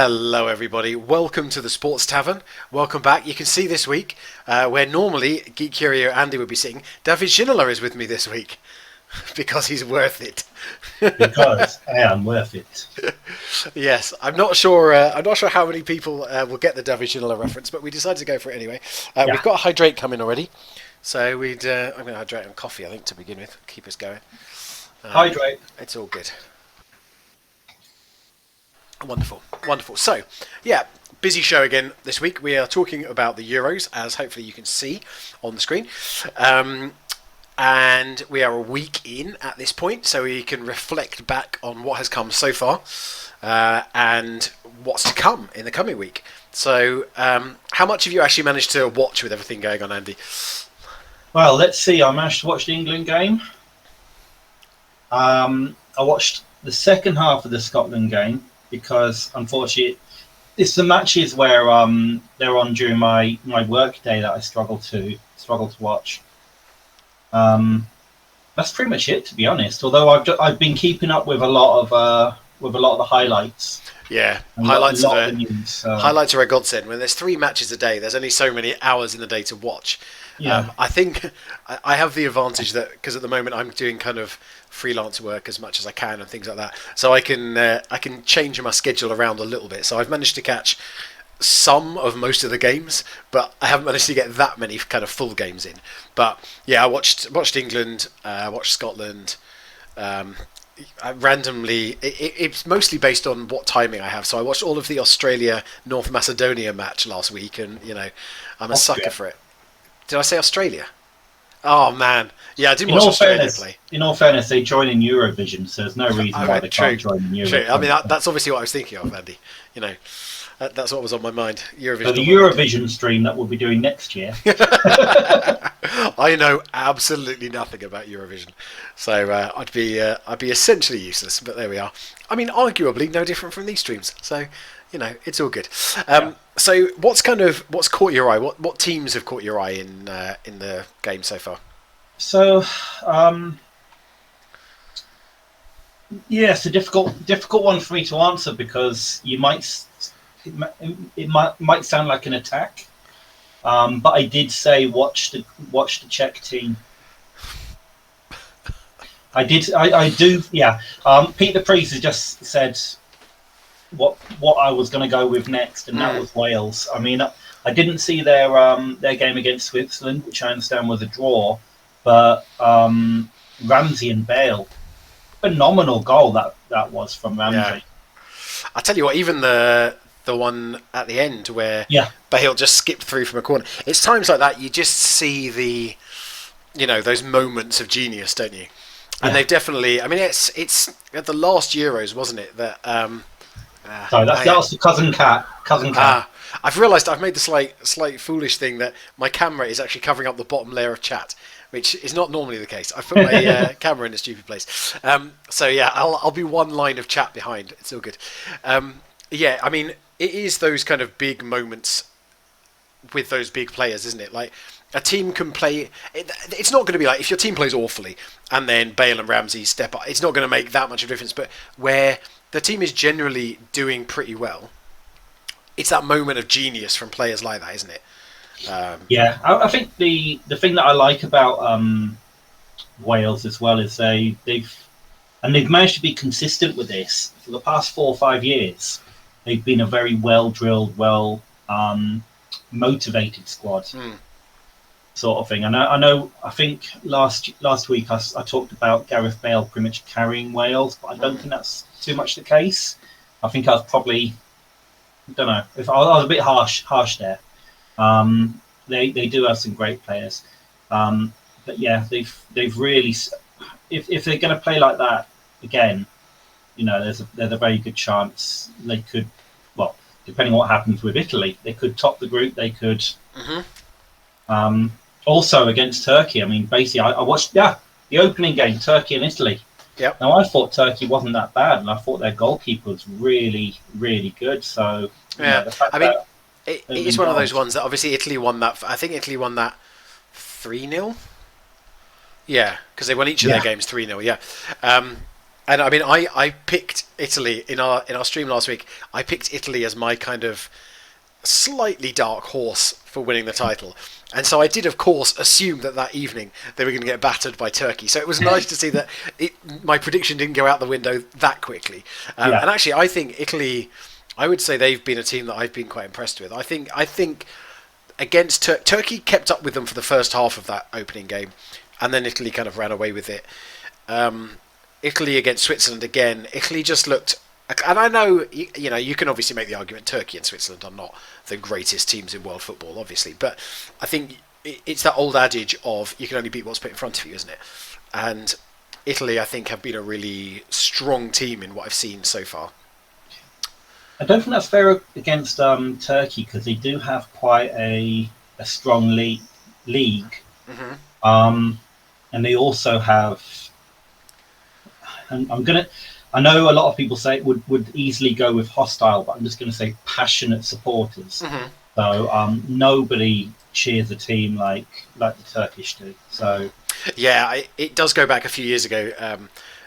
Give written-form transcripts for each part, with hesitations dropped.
Hello everybody, welcome to the Sports Tavern. Welcome back. You can see this week, where normally Geek Curio Andy would be sitting, David Ginola is with me this week, because he's worth it. Because I am worth it. Yes, I'm not sure how many people will get the David Ginola reference, but we decided to go for it anyway. We've got a hydrate coming already, so I'm going to hydrate on coffee, I think, to begin with, keep us going. Hydrate. It's all good. Wonderful, wonderful. So, yeah, busy show again this week. We are talking about the Euros, as hopefully you can see on the screen. And we are a week in at this point, so we can reflect back on what has come so far and what's to come in the coming week. So, how much have you actually managed to watch with everything going on, Andy? Well, let's see. I managed to watch the England game. I watched the second half of the Scotland game, because unfortunately it's the matches where they're on during my work day that I struggle to watch. That's pretty much it, to be honest. Although I've been keeping up with a lot of the highlights. Yeah, highlights are a godsend. When there's 3 matches a day, there's only so many hours in the day to watch. Yeah. I think I have the advantage that because at the moment I'm doing kind of freelance work as much as I can and things like that, so I can change my schedule around a little bit. So I've managed to catch some of most of the games, but I haven't managed to get that many kind of full games in. But yeah, I watched England, watched Scotland. I randomly, it's mostly based on what timing I have. So I watched all of the Australia North Macedonia match last week, and I'm a sucker for it. Did I say Australia? Oh man, yeah, I didn't watch Australia play. In all fairness, they join in Eurovision, so there's no reason why they can't join in Eurovision. True. I mean, that's obviously what I was thinking of, Andy. That's what was on my mind. Eurovision. So the Eurovision stream that we'll be doing next year. I know absolutely nothing about Eurovision, so I'd be essentially useless. But there we are. I mean, arguably no different from these streams. So it's all good. So what's caught your eye? What teams have caught your eye in the game so far? So it's a difficult one for me to answer, because it might sound like an attack, but I did say watch the Czech team. I do. Yeah. Pete the Priest has just said what I was going to go with next, and that was Wales. I mean, I didn't see their game against Switzerland, which I understand was a draw, but Ramsey and Bale, phenomenal goal that was from Ramsey. Yeah. I tell you what, even the one at the end where Bale just skipped through from a corner. It's times like that you just see those moments of genius, don't you? And they've definitely. I mean, it's at the last Euros, wasn't it? That sorry, that was the cousin cat. I've realised I've made the slight foolish thing that my camera is actually covering up the bottom layer of chat, which is not normally the case. I've put my camera in a stupid place. So yeah, I'll be one line of chat behind. It's all good. Yeah, I mean, it is those kind of big moments with those big players, isn't it? Like a team can play. It's not going to be like if your team plays awfully and then Bale and Ramsey step up. It's not going to make that much of a difference. But where the team is generally doing pretty well, it's that moment of genius from players like that, isn't it? I think the thing that I like about Wales as well is they've managed to be consistent with this for the past 4 or 5 years. They've been a very well drilled, motivated squad, sort of thing. And I think last week I talked about Gareth Bale pretty much carrying Wales, but I don't think that's too much the case. I think I was probably, I don't know, if I was a bit harsh there. They do have some great players, but yeah, they've really, if they're going to play like that again, there's a very good chance they could, well, depending on what happens with Italy, they could top the group. They could also against Turkey. I mean, basically, I watched the opening game, Turkey and Italy. Yep. Now I thought Turkey wasn't that bad, and I thought their goalkeeper was really, really good. So yeah, I mean, it is one of those ones that obviously Italy won that. I think Italy won that 3-0. Yeah, because they won each of their games 3-0. Yeah, And I mean, I picked Italy in our stream last week. I picked Italy as my kind of slightly dark horse for winning the title. And so I did, of course, assume that evening they were going to get battered by Turkey. So it was nice to see that my prediction didn't go out the window that quickly. And actually, I think Italy, I would say they've been a team that I've been quite impressed with. I think against Turkey kept up with them for the first half of that opening game, and then Italy kind of ran away with it. Italy against Switzerland again. Italy just looked, and I know you can obviously make the argument Turkey and Switzerland are not the greatest teams in world football, obviously, but I think it's that old adage of you can only beat what's put in front of you, isn't it? And Italy, I think, have been a really strong team in what I've seen so far. I don't think that's fair against Turkey, because they do have quite a strong league. Mm-hmm. And they also have, and I know a lot of people say it would easily go with hostile, but I'm just going to say passionate supporters. Mm-hmm. So nobody cheers a team like the Turkish do. So yeah, it does go back a few years ago.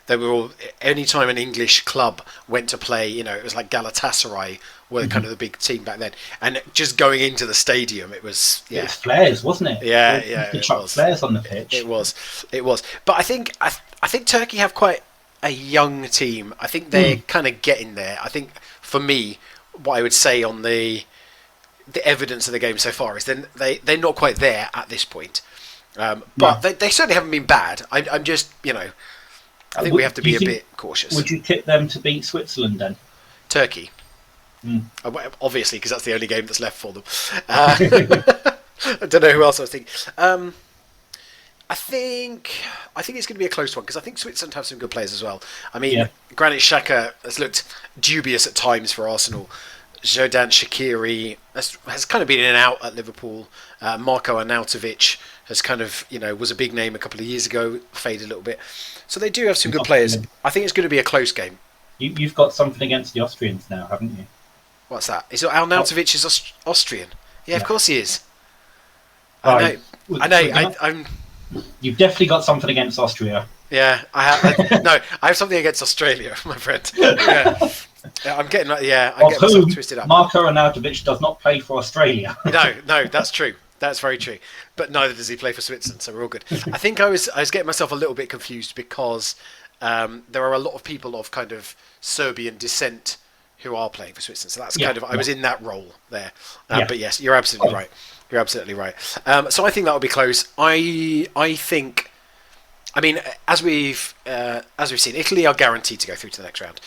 They were all, anytime an English club went to play, it was like Galatasaray were kind of the big team back then, and just going into the stadium, it was flares, wasn't it? Yeah, it was flares on the pitch. It was. But I think Turkey have quite a young team. I think they're kind of getting there. I think for me, what I would say on the evidence of the game so far is then they're not quite there at this point, but they certainly haven't been bad. I'm just I think we have to be a bit cautious. Would you tip them to beat Switzerland then? Turkey. Obviously, because that's the only game that's left for them. I don't know who else I was thinking. I think it's going to be a close one, because I think Switzerland have some good players as well. I mean, Granit Xhaka has looked dubious at times for Arsenal. Xherdan Shaqiri has kind of been in and out at Liverpool. Marko Arnautovic has kind of, was a big name a couple of years ago, faded a little bit. So they do have some good players. I think it's going to be a close game. You've got something against the Austrians now, haven't you? What's that? Is Arnautovic is Austrian? Yeah, of course he is. I know. I'm. You've definitely got something against Austria. Yeah, I have. No, I have something against Australia, my friend. Yeah. I'm getting myself twisted up. Marko Arnautovic does not play for Australia. No, that's true. That's very true. But neither does he play for Switzerland, so we're all good. I think I was getting myself a little bit confused because there are a lot of people of kind of Serbian descent who are playing for Switzerland. So that's kind of, I was in that role there. But yes, you're absolutely right. You're absolutely right. So I think that will be close. I think, I mean, as we've seen, Italy are guaranteed to go through to the next round.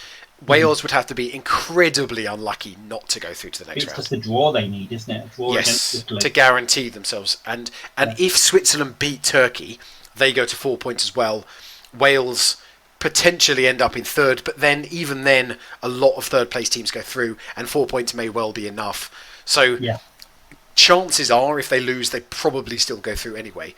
Wales would have to be incredibly unlucky not to go through to the next round. It's just a draw they need, isn't it? A draw against Italy. To guarantee themselves. And if Switzerland beat Turkey, they go to 4 points as well. Wales potentially end up in third, but then even then, a lot of third place teams go through, and 4 points may well be enough. So chances are, if they lose, they probably still go through anyway.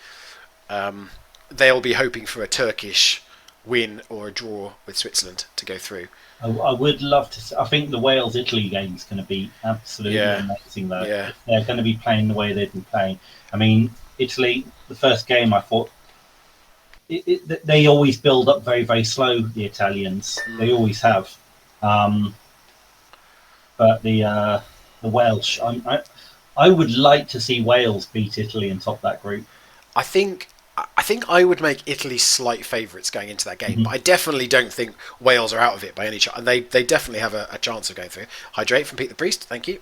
They'll be hoping for a Turkish win or a draw with Switzerland to go through. I would love to. I think the Wales-Italy game is going to be absolutely amazing, though. Yeah. If they're going to be playing the way they've been playing. I mean, Italy, the first game, I thought they always build up very, very slow. The Italians, they always have. But the Welsh, I would like to see Wales beat Italy and top that group. I think I would make Italy slight favourites going into that game, but I definitely don't think Wales are out of it by any chance. And they definitely have a chance of going through. Hydrate from Pete the Priest, thank you.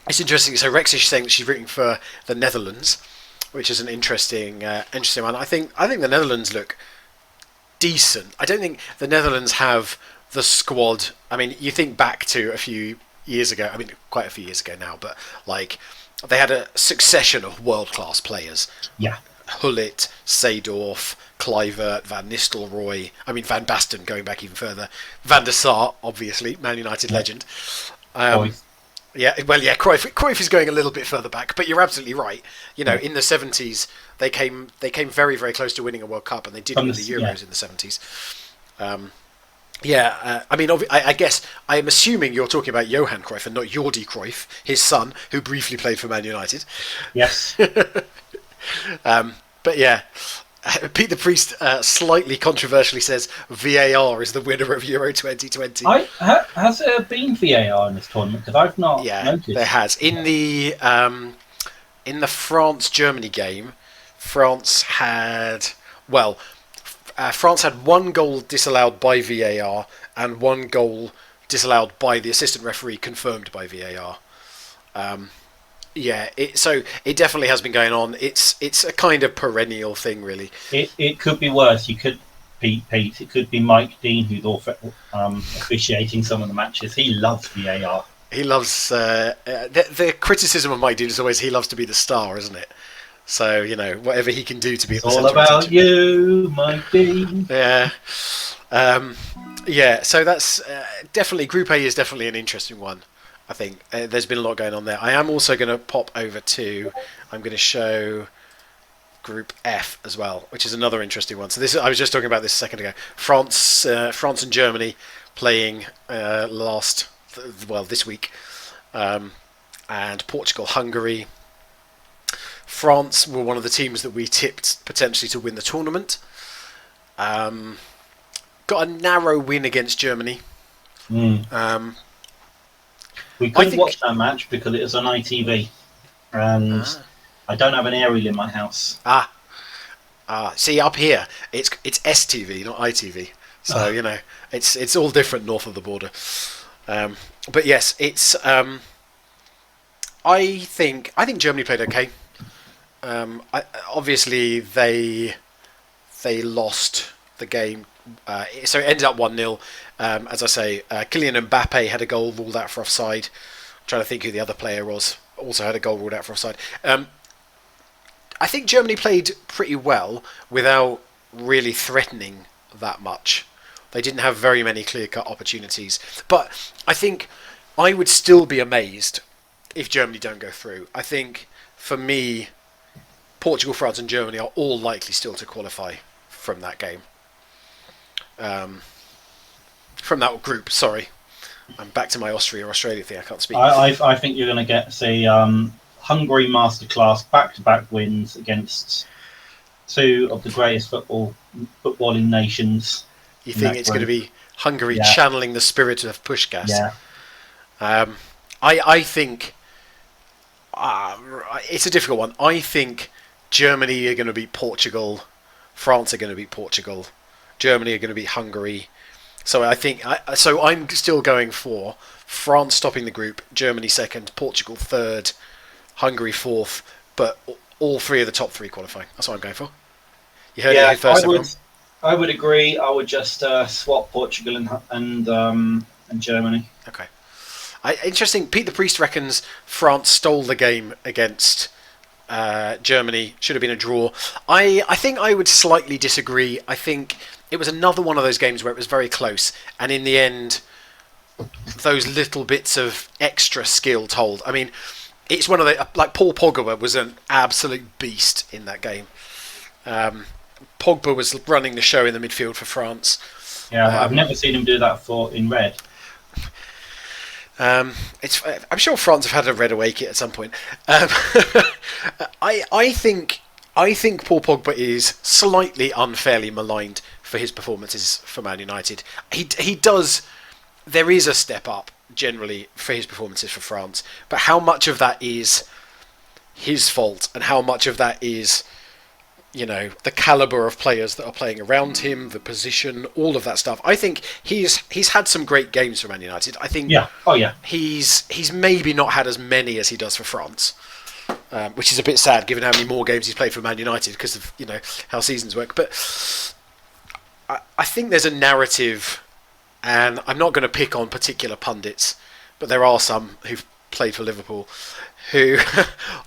It's interesting. So Rexish saying that she's rooting for the Netherlands, which is an interesting one. I think the Netherlands look decent. I don't think the Netherlands have the squad. I mean, you think back to a few years ago. I mean, quite a few years ago now, but like. They had a succession of world-class players. Yeah. Hullet, Seedorf, Kluivert, Van Nistelrooy. I mean, Van Basten going back even further. Van der Sar, obviously, Man United legend. Cruyff, Cruyff is going a little bit further back, but you're absolutely right. In the 70s, they came very, very close to winning a World Cup, and they did win the Euros in the 70s. I mean, I guess I am assuming you're talking about Johan Cruyff and not Jordi Cruyff, his son, who briefly played for Man United. Yes. But yeah, Pete the Priest slightly controversially says VAR is the winner of Euro 2020. Has there been VAR in this tournament? Because I've not noticed. There has. In the France-Germany game, France had one goal disallowed by VAR and one goal disallowed by the assistant referee, confirmed by VAR. So it definitely has been going on. It's a kind of perennial thing, really. It could be worse. You could Pete. It could be Mike Dean who's officiating some of the matches. He loves VAR. He loves the criticism of Mike Dean is always he loves to be the star, isn't it? So whatever he can do to be. It's all about you, Mike Dean. Yeah. So that's definitely Group A is definitely an interesting one. I think there's been a lot going on there. I am also going to pop over to. I'm going to show Group F as well, which is another interesting one. So I was just talking about this a second ago. France and Germany playing this week, and Portugal, Hungary. France were one of the teams that we tipped potentially to win the tournament. Got a narrow win against Germany. We couldn't watch that match because it was on ITV, and I don't have an aerial in my house. See, up here it's STV, not ITV. So it's all different north of the border. But yes, it's. I think Germany played okay. Obviously they lost the game, so it ended up 1-0. As I say, Kylian Mbappe had a goal ruled out for offside. I'm trying to think who the other player was. Also had a goal ruled out for offside. I think Germany played pretty well without really threatening that much. They didn't have very many clear-cut opportunities. But I think I would still be amazed if Germany don't go through. I think, for me, Portugal, France and Germany are all likely still to qualify from that game. From that group, sorry. I'm back to my Australia thing. I can't speak. I think you're going to get, Hungary masterclass, back-to-back wins against two of the greatest footballing nations. You think it's going to be Hungary channeling the spirit of Puskás? Yeah. I think it's a difficult one. I think Germany are going to beat Portugal, France are going to beat Portugal, Germany are going to beat Hungary. So I'm still going for France stopping the group, Germany second, Portugal third, Hungary fourth, but all three of the top three qualifying. That's what I'm going for. You heard it here first. I would agree. I would just swap Portugal and Germany. Okay. Interesting. Pete the Priest reckons France stole the game against Germany. Should have been a draw. I think I would slightly disagree. I think it was another one of those games where it was very close, and in the end, those little bits of extra skill told. I mean, it's one of the Paul Pogba was an absolute beast in that game. Pogba was running the show in the midfield for France. Yeah, I've never seen him do that in red. I'm sure France have had a red away kit at some point. I think Paul Pogba is slightly unfairly maligned for his performances for Man United. He does. There is a step up generally for his performances for France, but how much of that is his fault and how much of that is, the caliber of players that are playing around him, the position, all of that stuff. I think he's had some great games for Man United. I think he's maybe not had as many as he does for France, which is a bit sad given how many more games he's played for Man United because of how seasons work. But I think there's a narrative, and I'm not going to pick on particular pundits, but there are some who've played for Liverpool who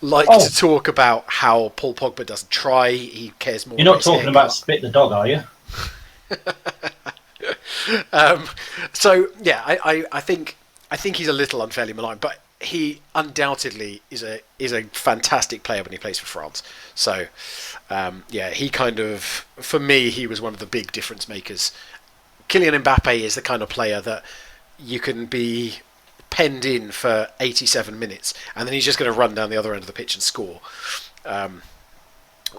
like to talk about how Paul Pogba doesn't try, he cares more. You're not talking about Spit the Dog, are you? I think he's a little unfairly maligned, but he undoubtedly is a fantastic player when he plays for France. So he kind of, for me, he was one of the big difference makers. Kylian Mbappe is the kind of player that you can be penned in for 87 minutes and then he's just going to run down the other end of the pitch and score,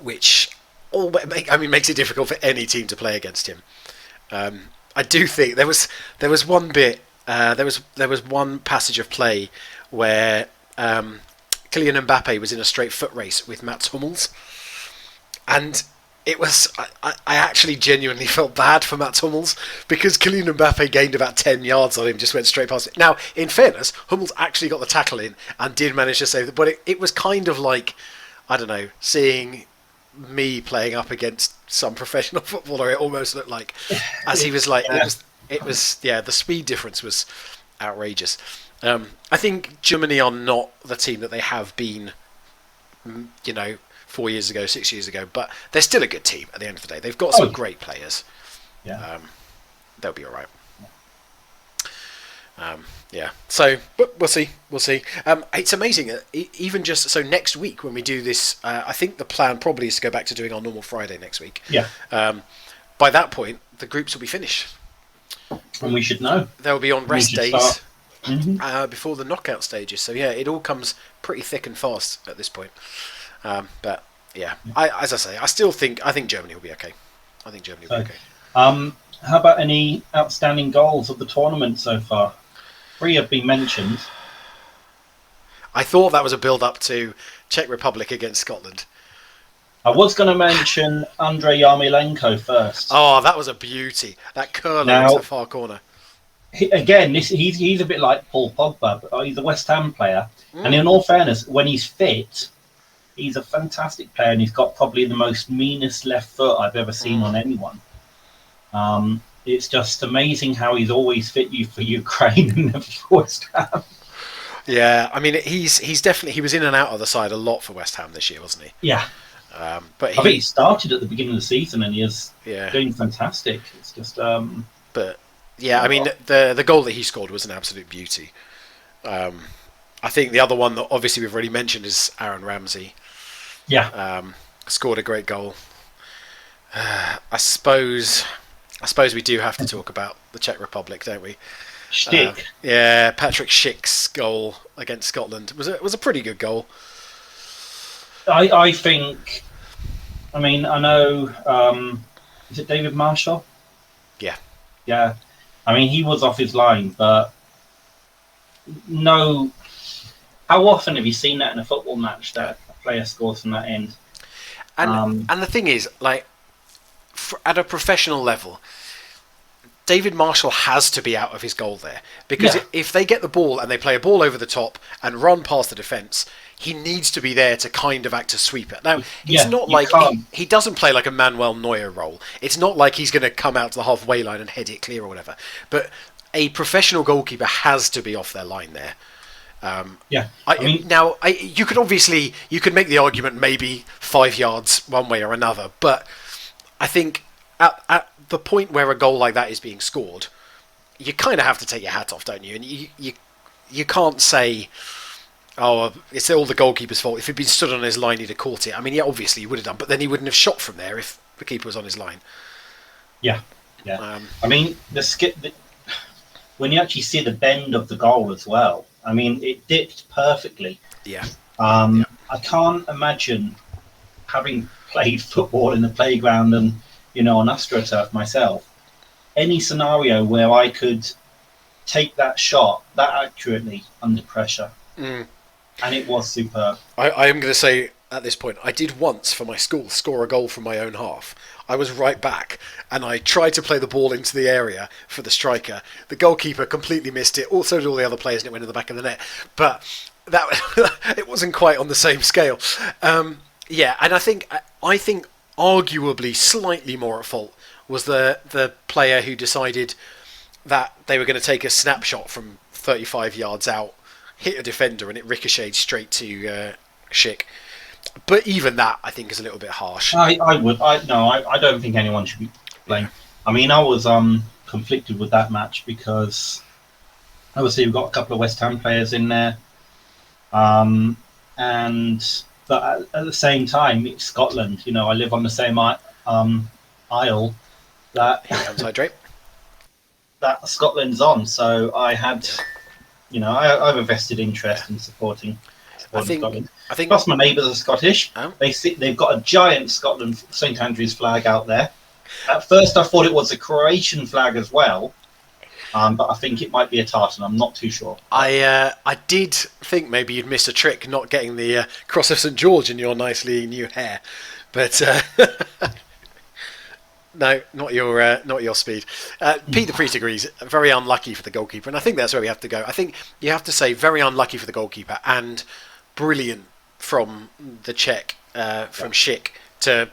which makes it difficult for any team to play against him. I do think there was one bit, there was one passage of play where Kylian Mbappe was in a straight foot race with Mats Hummels, and it was I actually genuinely felt bad for Mats Hummels because Kylian Mbappe gained about 10 yards on him, just went straight past it. Now, in fairness, Hummels actually got the tackle in and did manage to save it, but it was kind of like, I don't know, seeing me playing up against some professional footballer. It almost looked like, as he was like, it was the speed difference was outrageous. I think Germany are not the team that they have been, 4 years ago, 6 years ago, but they're still a good team at the end of the day. They've got some great players. Yeah. They'll be all right. So, but we'll see. It's amazing. Even just so next week when we do this, I think the plan probably is to go back to doing our normal Friday next week. Yeah. By that point, the groups will be finished, and we should know. They'll be on rest days before the knockout stages. So yeah, it all comes pretty thick and fast at this point. But yeah, I think Germany will be okay. I think Germany will be okay. How about any outstanding goals of the tournament so far? 3 have been mentioned. I thought that was a build-up to Czech Republic against Scotland. I was going to mention Andrei Yarmolenko first. Oh, that was a beauty. That curler into the far corner. He's a bit like Paul Pogba, but he's a West Ham player. And in all fairness, when he's fit, he's a fantastic player, and he's got probably the most meanest left foot I've ever seen on anyone. It's just amazing how he's always fit for Ukraine and never for West Ham. Yeah, I mean, he's definitely, he was in and out of the side a lot for West Ham this year, wasn't he? Yeah. But I think he started at the beginning of the season and he is doing fantastic. It's just... But, yeah, I mean, the goal that he scored was an absolute beauty. I think the other one that obviously we've already mentioned is Aaron Ramsey. Yeah. Scored a great goal. I suppose we do have to talk about the Czech Republic, don't we? Schick. Patrick Schick's goal against Scotland was a pretty good goal. I think. I mean, I know. Is it David Marshall? Yeah. Yeah. I mean, he was off his line, but no. How often have you seen that in a football match that a player scores from that end? And the thing is, like, at a professional level, David Marshall has to be out of his goal there, because if they get the ball and they play a ball over the top and run past the defence, he needs to be there to kind of act as sweeper. Now, it's not like he doesn't play like a Manuel Neuer role. It's not like he's going to come out to the halfway line and head it clear or whatever. But a professional goalkeeper has to be off their line there. You could make the argument maybe 5 yards one way or another, but I think at the point where a goal like that is being scored, you kind of have to take your hat off, don't you? And you can't say, oh, it's all the goalkeeper's fault. If he'd been stood on his line, he'd have caught it. I mean, yeah, obviously he would have done, but then he wouldn't have shot from there if the keeper was on his line. Yeah. I mean, when you actually see the bend of the goal as well, I mean, it dipped perfectly. Yeah. I can't imagine, having played football in the playground and, on AstroTurf myself, any scenario where I could take that shot that accurately under pressure. And it was superb. I am going to say at this point, I did once for my school score a goal from my own half. I was right back and I tried to play the ball into the area for the striker. The goalkeeper completely missed it. Also did all the other players, and it went in the back of the net. But that it wasn't quite on the same scale. And I think arguably slightly more at fault was the player who decided that they were going to take a snapshot from 35 yards out, hit a defender, and it ricocheted straight to Schick. But even that, I think, is a little bit harsh. I don't think anyone should be blamed. I mean, I was conflicted with that match because obviously we've got a couple of West Ham players in there, but at the same time, it's Scotland. I live on the same aisle that Here comes Hydrate. that Scotland's on. So I had, I have a vested interest in supporting I think Scotland. I think. Plus, my neighbours are Scottish. Oh. They've got a giant Scotland St Andrews flag out there. At first, I thought it was a Croatian flag as well, but I think it might be a tartan. I'm not too sure. I did think maybe you'd miss a trick not getting the Cross of St George in your nicely new hair, but no, not your speed. Pete the Priest agrees. Very unlucky for the goalkeeper, and I think that's where we have to go. I think you have to say very unlucky for the goalkeeper and brilliant from the Czech from Schick to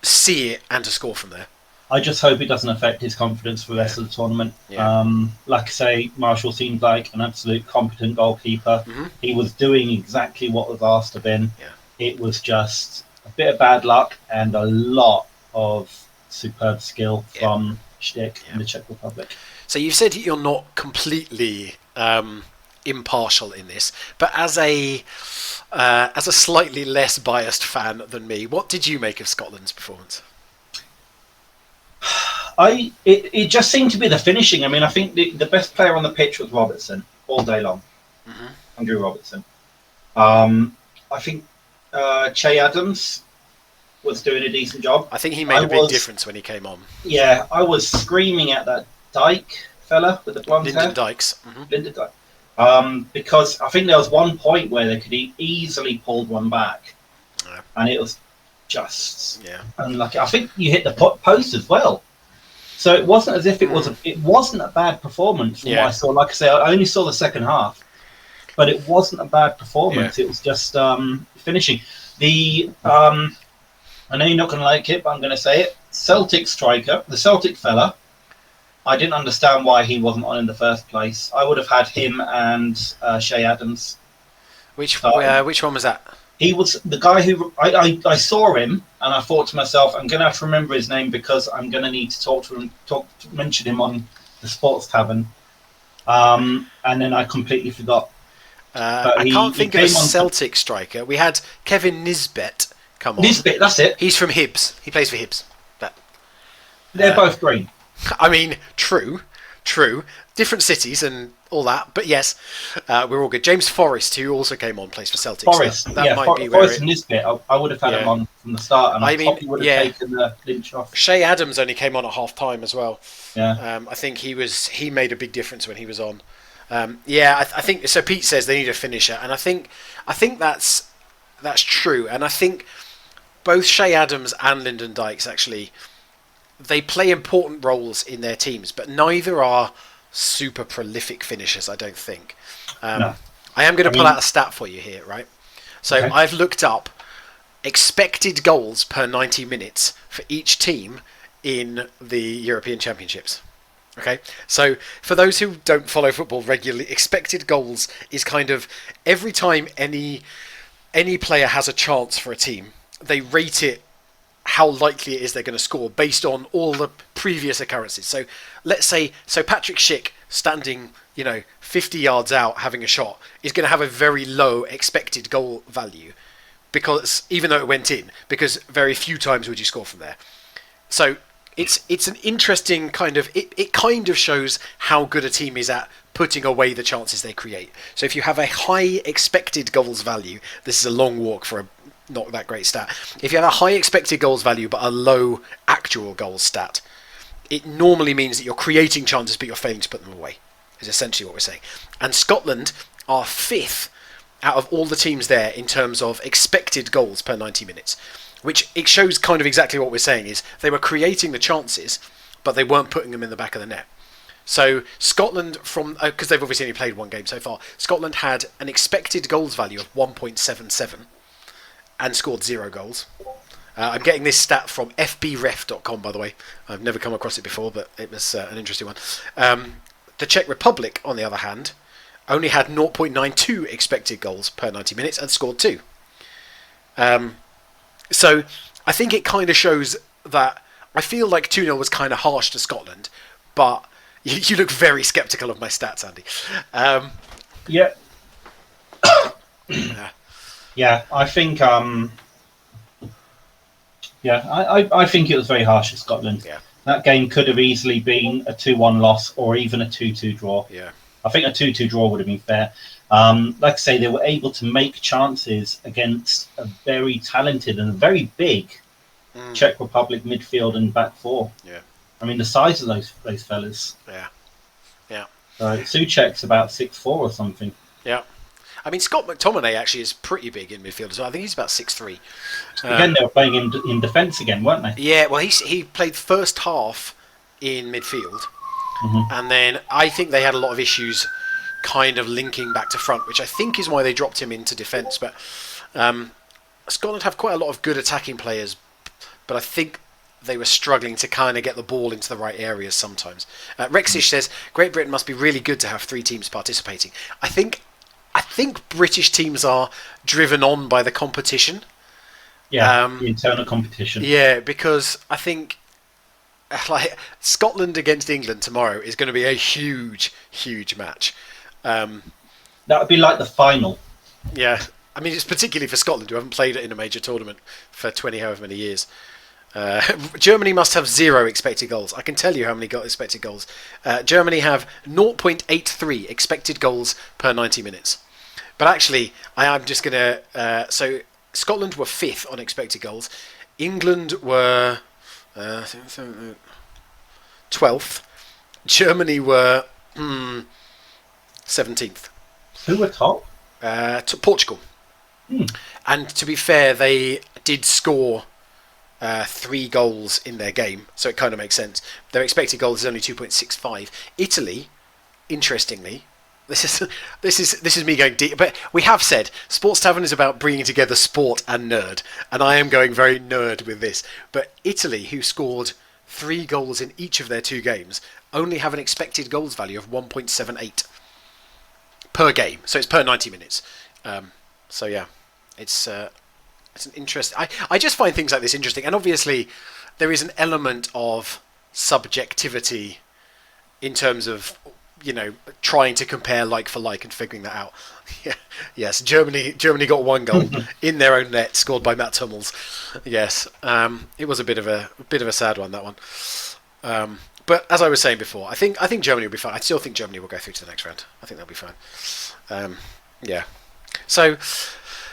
see it and to score from there. I just hope it doesn't affect his confidence for the rest of the tournament. Yeah. Like I say, Marshall seemed like an absolute competent goalkeeper. Mm-hmm. He was doing exactly what was asked of him. Yeah. It was just a bit of bad luck and a lot of superb skill from Schick in the Czech Republic. So you've said you're not completely impartial in this, but as a slightly less biased fan than me, what did you make of Scotland's performance? It just seemed to be the finishing. I mean, I think the best player on the pitch was Robertson all day long. Mm-hmm. Andrew Robertson. I think Che Adams was doing a decent job. I think he made a big difference when he came on. Yeah, I was screaming at that Dyke fella with the blonde hair. Lyndon Dykes. Mm-hmm. Lyndon Dyke. Because I think there was one point where they could easily pulled one back. Yeah. And it was just unlucky. I think you hit the post as well. So it wasn't as if it wasn't a bad performance from what I saw. Like I say, I only saw the second half. But it wasn't a bad performance. Yeah. It was just finishing. I know you're not going to like it, but I'm going to say it. Celtic striker, the Celtic fella, I didn't understand why he wasn't on in the first place. I would have had him and Che Adams. Which one was that? He was the guy who I saw him and I thought to myself, I'm going to have to remember his name because I'm going to need to talk to him, mention him on the Sports Tavern. And then I completely forgot. I can't think of a Celtic striker. We had Kevin Nisbet come on. Nisbet, that's it. He's from Hibs. He plays for Hibs. They're both green. I mean, true. Different cities and all that, but yes, we're all good. James Forrest, who also came on, plays for Celtic. Forrest, so that might be Forrest and Nisbet. I would have had him on from the start, and I probably would have taken the Lynch off. Che Adams only came on at half time as well. Yeah, I think he made a big difference when he was on. I think so. Pete says they need a finisher, and I think that's true. And I think both Che Adams and Lyndon Dykes actually they play important roles in their teams, but neither are super prolific finishers, I don't think. No. I am going to pull out a stat for you here, right? So okay. I've looked up expected goals per 90 minutes for each team in the European Championships. Okay, so for those who don't follow football regularly, expected goals is kind of every time any player has a chance for a team, they rate it how likely it is they're going to score based on all the previous occurrences. So let's say Patrick Schick standing 50 yards out having a shot is going to have a very low expected goal value because even though it went in, because very few times would you score from there. So it's an interesting kind of it kind of shows how good a team is at putting away the chances they create. So if you have a high expected goals value, this is a long walk for a not that great stat. If you have a high expected goals value but a low actual goals stat, it normally means that you're creating chances but you're failing to put them away, is essentially what we're saying. And Scotland are 5th out of all the teams there in terms of expected goals per 90 minutes, which it shows kind of exactly what we're saying is they were creating the chances but they weren't putting them in the back of the net. So Scotland, because they've obviously only played one game so far, Scotland had an expected goals value of 1.77 and scored 0 goals. I'm getting this stat from fbref.com, by the way. I've never come across it before, but it was an interesting one. The Czech Republic, on the other hand, only had 0.92 expected goals per 90 minutes and scored 2. So I think it kind of shows that I feel like 2-0 was kind of harsh to Scotland, but you look very sceptical of my stats, Andy. Yeah. Yeah, I think. I think it was very harsh at Scotland. Yeah. That game could have easily been a 2-1 loss or even a 2-2 draw. Yeah. I think a 2-2 draw would have been fair. Like I say, they were able to make chances against a very talented and very big Czech Republic midfield and back four. Yeah. I mean, the size of those fellas. Yeah. Yeah. Souček's about 6'4" or something. Yeah. I mean, Scott McTominay actually is pretty big in midfield as well. I think he's about 6'3". Again, they were playing in defence again, weren't they? Yeah, well, he played first half in midfield. And then I think they had a lot of issues kind of linking back to front, which I think is why they dropped him into defence. But Scotland have quite a lot of good attacking players, but I think they were struggling to kind of get the ball into the right areas sometimes. Rexish says, Great Britain must be really good to have 3 teams participating. I think British teams are driven on by the competition. Yeah, the internal competition. Yeah, because I think like Scotland against England tomorrow is going to be a huge, huge match. That would be like the final. Yeah, I mean, it's particularly for Scotland, who haven't played it in a major tournament for 20 however many years. Germany must have 0 expected goals. I can tell you how many expected goals. Germany have 0.83 expected goals per 90 minutes. But actually, I'm just going to... so Scotland were 5th on expected goals. England were 12th. Germany were 17th. Who were top? Portugal. And to be fair, they did score 3 goals in their game, so it kind of makes sense. Their expected goals is only 2.65. Italy, interestingly, this is me going deep, but we have said Sports Tavern is about bringing together sport and nerd, and I am going very nerd with this. But Italy, who scored 3 goals in each of their 2 games, only have an expected goals value of 1.78 per game, so it's per 90 minutes. So yeah, it's an interest. I just find things like this interesting, and obviously there is an element of subjectivity in terms of, you know, trying to compare like for like and figuring that out. Yeah, yes, Germany got 1 goal in their own net, scored by Matt Hummels. Yes, it was a bit of a sad one, that one. But as I was saying before, I think Germany will be fine. I still think Germany will go through to the next round. I think they'll be fine. Yeah. So,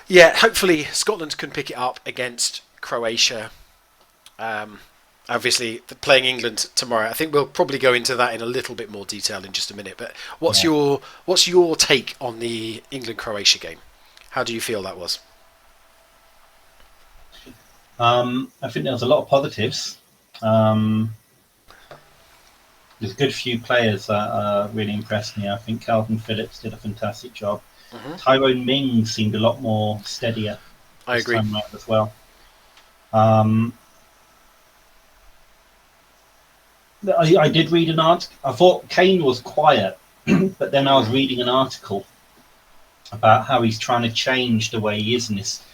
yeah, hopefully Scotland can pick it up against Croatia. Obviously, playing England tomorrow. I think we'll probably go into that in a little bit more detail in just a minute. But what's your take on the England-Croatia game? How do you feel that was? I think there was a lot of positives. There's a good few players that really impressed me. I think Calvin Phillips did a fantastic job. Tyrone Mings seemed a lot more steadier. I agree. This time around as well. I did read an article. I thought Kane was quiet, but then I was reading an article about how he's trying to change the way he is in this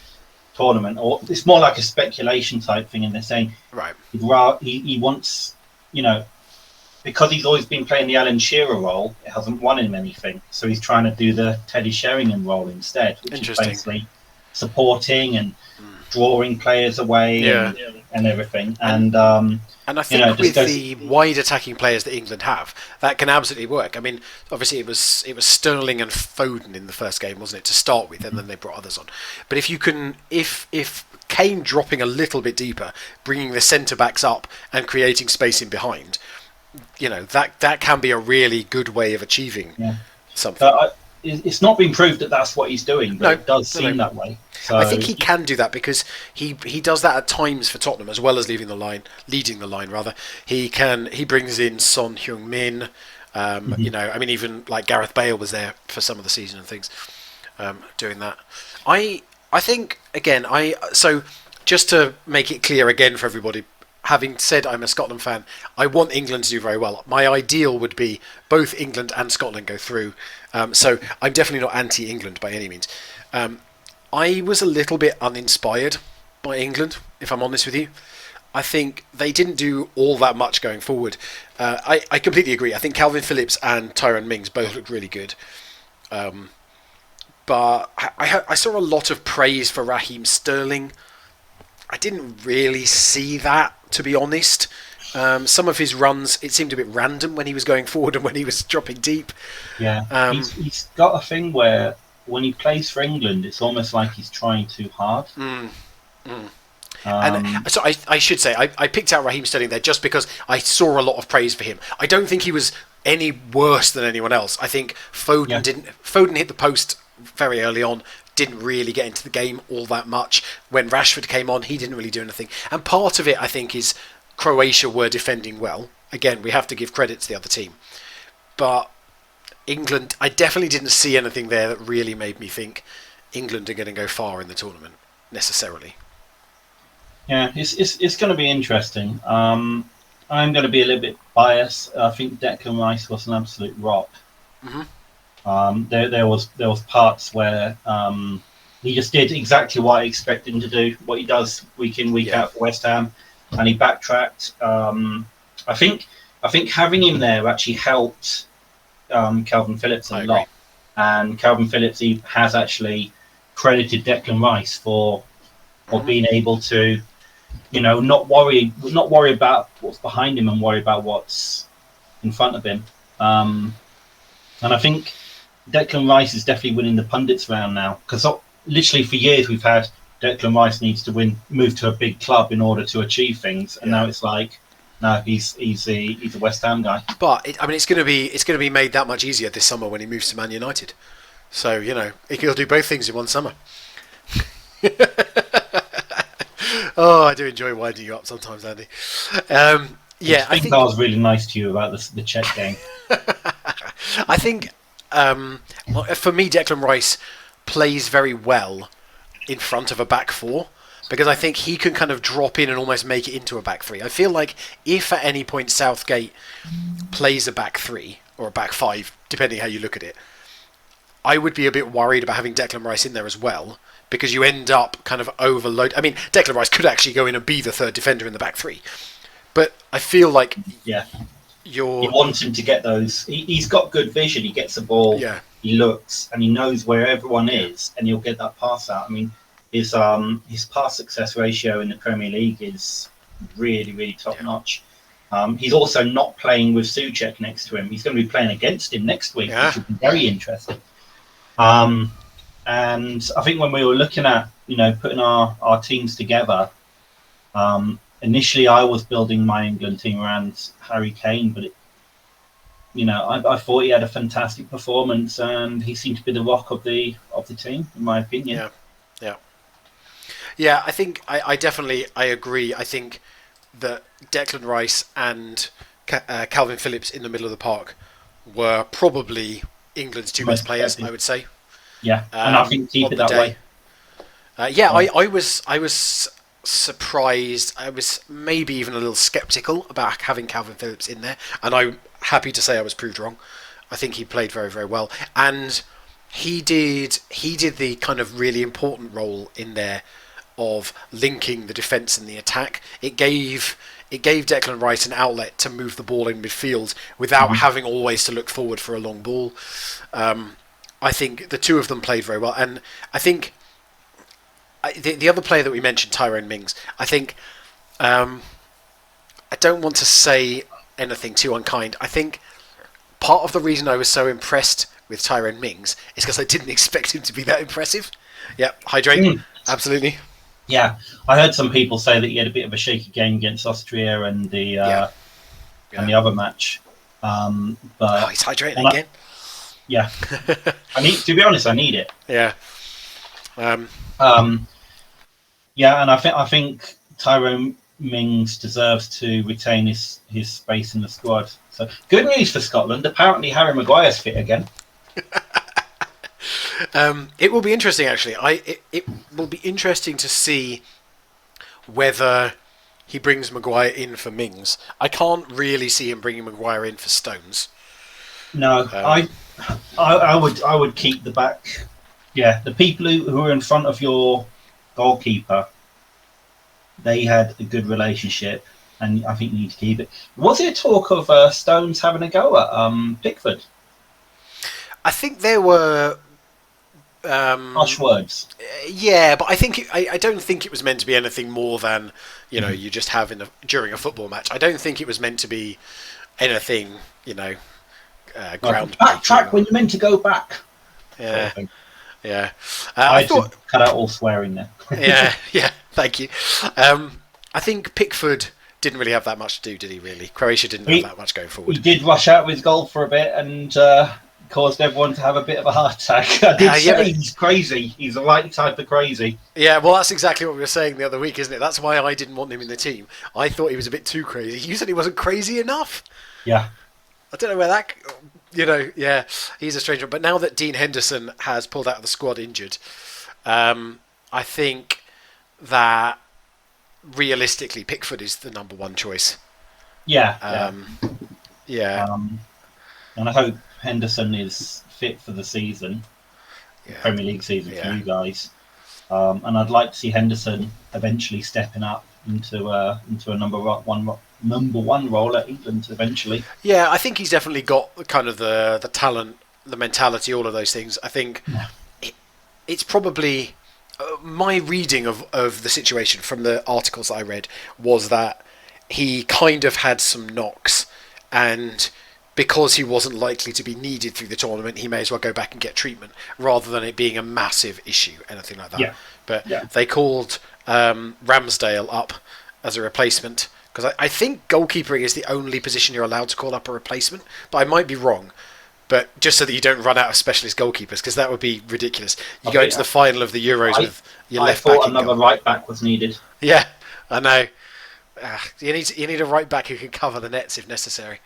tournament. Or it's more like a speculation type thing, and they're saying he wants, you know, because he's always been playing the Alan Shearer role, it hasn't won him anything. So he's trying to do the Teddy Sheringham role instead, which is basically supporting and drawing players away and everything. And I think with the wide attacking players that England have, that can absolutely work. I mean, obviously it was Sterling and Foden in the first game, wasn't it, to start with, and then they brought others on. But if you can, if Kane dropping a little bit deeper, bringing the centre backs up and creating space in behind, you know, that can be a really good way of achieving something. It's not been proved that that's what he's doing, but it does seem that way. So I think he can do that because he does that at times for Tottenham, as well as leading the line. He brings in Son Heung-min. You know, I mean, even like Gareth Bale was there for some of the season and things, doing that. I think again, so just to make it clear again for everybody, having said I'm a Scotland fan, I want England to do very well. My ideal would be both England and Scotland go through. So I'm definitely not anti-England by any means. I was a little bit uninspired by England, if I'm honest with you. I think they didn't do all that much going forward. I completely agree. I think Calvin Phillips and Tyrone Mings both looked really good. But I saw a lot of praise for Raheem Sterling. I didn't really see that, to be honest. Some of his runs, it seemed a bit random when he was going forward and when he was dropping deep. Yeah, he's got a thing where when he plays for England, it's almost like he's trying too hard. And so I should say, I picked out Raheem Sterling there just because I saw a lot of praise for him. I don't think he was any worse than anyone else. I think Foden hit the post very early on, didn't really get into the game all that much. When Rashford came on, he didn't really do anything. And part of it, I think, is Croatia were defending well. Again, we have to give credit to the other team. But England, I definitely didn't see anything there that really made me think England are going to go far in the tournament, necessarily. Yeah, it's going to be interesting. I'm going to be a little bit biased. I think Declan Rice was an absolute rock. There was parts where he just did exactly what I expected him to do, what he does week in, week out for West Ham, and he backtracked. I think having him there actually helped Calvin Phillips a lot, and Calvin Phillips has actually credited Declan Rice for being able to, not worry about what's behind him and worry about what's in front of him. And I think Declan Rice is definitely winning the pundits round now, because literally for years we've had Declan Rice needs to move to a big club in order to achieve things, and now it's like, no, he's a West Ham guy. But it's going to be made that much easier this summer when he moves to Man United. So he'll do both things in one summer. Oh, I do enjoy winding you up sometimes, Andy. I think I was really nice to you about the Czech game. I think for me, Declan Rice plays very well in front of a back four, because I think he can kind of drop in and almost make it into a back three. I feel like if at any point Southgate plays a back three or a back five, depending how you look at it, I would be a bit worried about having Declan Rice in there as well, because you end up kind of overload. I mean, Declan Rice could actually go in and be the third defender in the back three, but I feel like you want him to get those. He's got good vision. He gets the ball. Yeah. He looks and he knows where everyone is, and he'll get that pass out. I mean, his pass success ratio in the Premier League is really, really top notch. He's also not playing with Souček next to him. He's going to be playing against him next week, which will be very interesting. And I think when we were looking at, putting our teams together, initially I was building my England team around Harry Kane, but I thought he had a fantastic performance, and he seemed to be the rock of the team, in my opinion. Yeah. I think I definitely agree. I think that Declan Rice and Calvin Phillips in the middle of the park were probably England's two best players, I would say. Yeah, and I think keep it that way. I was surprised. I was maybe even a little sceptical about having Calvin Phillips in there, and I'm happy to say I was proved wrong. I think he played very, very well, and he did the kind of really important role in there of linking the defence and the attack. It gave Declan Rice an outlet to move the ball in midfield without having always to look forward for a long ball. I think the two of them played very well, and I think the other player that we mentioned, Tyrone Mings, I think I don't want to say anything too unkind. I think part of the reason I was so impressed with Tyrone Mings is because I didn't expect him to be that impressive. Yeah, hydrate, absolutely. Yeah, I heard some people say that he had a bit of a shaky game against Austria and the other match. But he's hydrating again. Yeah, to be honest, I need it. Yeah. And I think Tyrone Mings deserves to retain his space in the squad. So good news for Scotland. Apparently, Harry Maguire's fit again. It will be interesting, actually. It will be interesting to see whether he brings Maguire in for Mings. I can't really see him bringing Maguire in for Stones. No, I would keep the back. Yeah, the people who are in front of your goalkeeper, they had a good relationship, and I think you need to keep it. Was there talk of Stones having a go at Pickford? I think there were Harsh words. Yeah, but I don't think it was meant to be anything more than you just have during a football match. I don't think it was meant to be anything ground Backtrack when you're meant to go back. Yeah, sort of yeah. I thought to cut out all swearing there. yeah. Thank you. I think Pickford didn't really have that much to do, did he? Really, Croatia didn't have that much going forward. He did rush out with his goal for a bit and caused everyone to have a bit of a heart attack. I did say he's crazy. He's the right type of crazy. Yeah, well, that's exactly what we were saying the other week, isn't it? That's why I didn't want him in the team. I thought he was a bit too crazy. You said he wasn't crazy enough. Yeah. I don't know where that... yeah, he's a strange one. But now that Dean Henderson has pulled out of the squad injured, I think that realistically Pickford is the number one choice. Yeah. And I hope Henderson is fit for the season, Premier League season for you guys. And I'd like to see Henderson eventually stepping up into a number one role at England eventually. Yeah, I think he's definitely got kind of the talent, the mentality, all of those things. I think it's probably my reading of the situation from the articles that I read was that he kind of had some knocks, and because he wasn't likely to be needed through the tournament, he may as well go back and get treatment rather than it being a massive issue, anything like that. Yeah. But they called Ramsdale up as a replacement, because I think goalkeeping is the only position you're allowed to call up a replacement, but I might be wrong. But just so that you don't run out of specialist goalkeepers, because that would be ridiculous. You go into the final of the Euros with your left back. I thought another right back was needed. Yeah, I know. You need a right back who can cover the nets if necessary.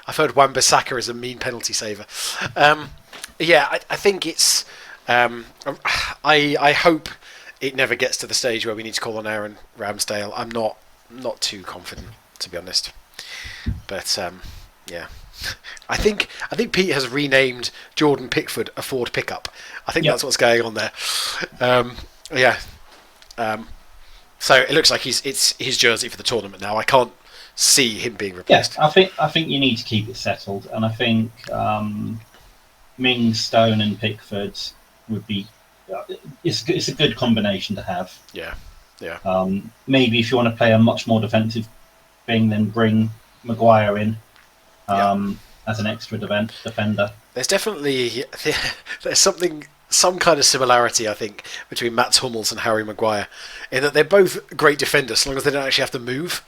I've heard Wan-Bissaka is a mean penalty saver. I think it's... I hope it never gets to the stage where we need to call on Aaron Ramsdale. I'm not too confident, to be honest. But, I think Pete has renamed Jordan Pickford a Ford pickup. I think that's what's going on there. So it looks like it's his jersey for the tournament now. I can't see him being replaced. Yeah, I think you need to keep it settled, and I think Mings, Stone, and Pickford would be. It's a good combination to have. Yeah. Maybe if you want to play a much more defensive thing, then bring Maguire in as an extra defender. There's definitely some kind of similarity, I think, between Mats Hummels and Harry Maguire, in that they're both great defenders, as long as they don't actually have to move.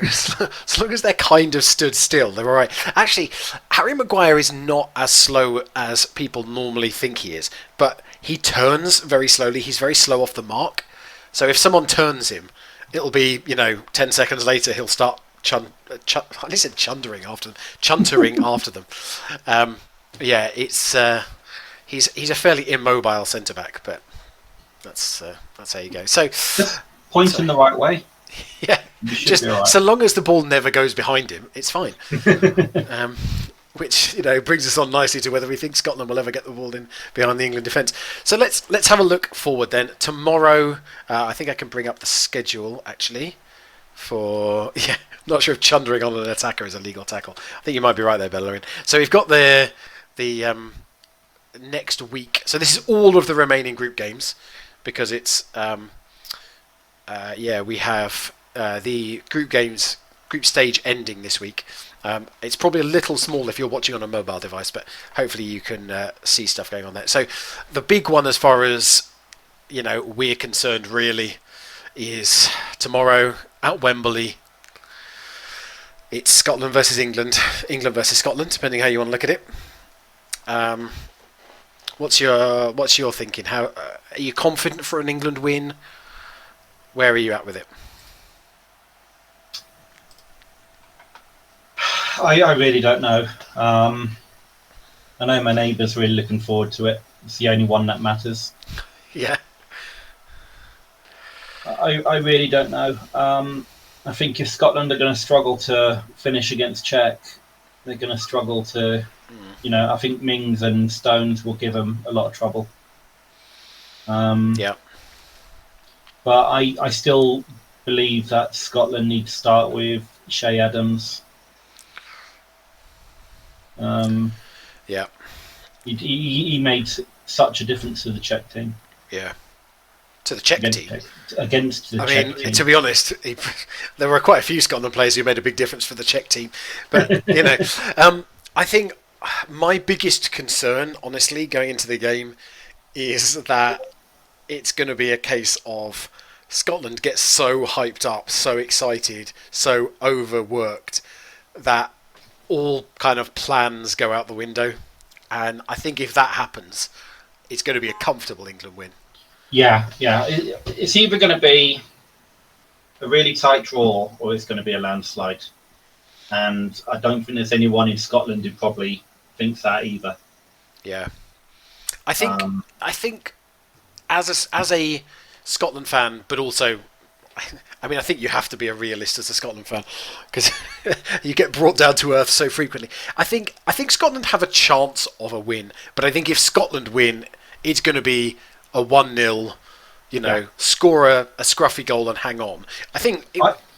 As long as they're kind of stood still, they're all right. Actually, Harry Maguire is not as slow as people normally think he is, but he turns very slowly. He's very slow off the mark. So if someone turns him, it'll be 10 seconds later he'll start chuntering after them. He's a fairly immobile centre back, but that's how you go. So point in the right way. Yeah, just right. So long as the ball never goes behind him, it's fine. Which brings us on nicely to whether we think Scotland will ever get the ball in behind the England defence. So let's have a look forward then. Tomorrow, I think I can bring up the schedule actually. Not sure if chundering on an attacker is a legal tackle. I think you might be right there, Bellerin. So we've got the next week. So this is all of the remaining group games, because it's we have the group stage ending this week. It's probably a little small if you're watching on a mobile device, but hopefully you can see stuff going on there. So the big one, as far as we're concerned, really, is tomorrow at Wembley. It's Scotland versus England, England versus Scotland, depending how you want to look at it. What's your thinking? How are you confident for an England win? Where are you at with it? I really don't know. I know my neighbour's really looking forward to it. It's the only one that matters. Yeah. I really don't know. I think if Scotland are going to struggle to finish against Czech, they're going to struggle to, I think Mings and Stones will give them a lot of trouble. But I still believe that Scotland need to start with Shea Adams. He made such a difference to the Czech team. Yeah. To the Czech team. Against the Czech team. To be honest, there were quite a few Scotland players who made a big difference for the Czech team. But, I think my biggest concern, honestly, going into the game is that it's going to be a case of Scotland gets so hyped up, so excited, so overworked that all kind of plans go out the window. And I think if that happens, it's going to be a comfortable England win. Yeah. It's either going to be a really tight draw or it's going to be a landslide. And I don't think there's anyone in Scotland who probably thinks that either. Yeah. I think as a Scotland fan, but also, I think you have to be a realist as a Scotland fan because you get brought down to earth so frequently. I think Scotland have a chance of a win, but I think if Scotland win, it's going to be a 1-0, score a scruffy goal and hang on. I think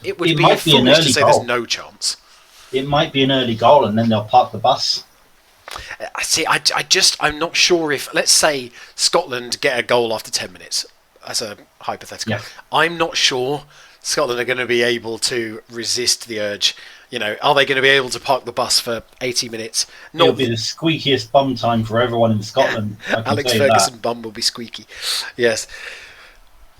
it would be foolish to say there's no chance. It might be an early goal and then they'll park the bus. I'm not sure if, let's say Scotland get a goal after 10 minutes, as a hypothetical. Yeah. I'm not sure Scotland are going to be able to resist the urge. Are they going to be able to park the bus for 80 minutes? It'll be the squeakiest bum time for everyone in Scotland. Alex Ferguson bum will be squeaky. Yes.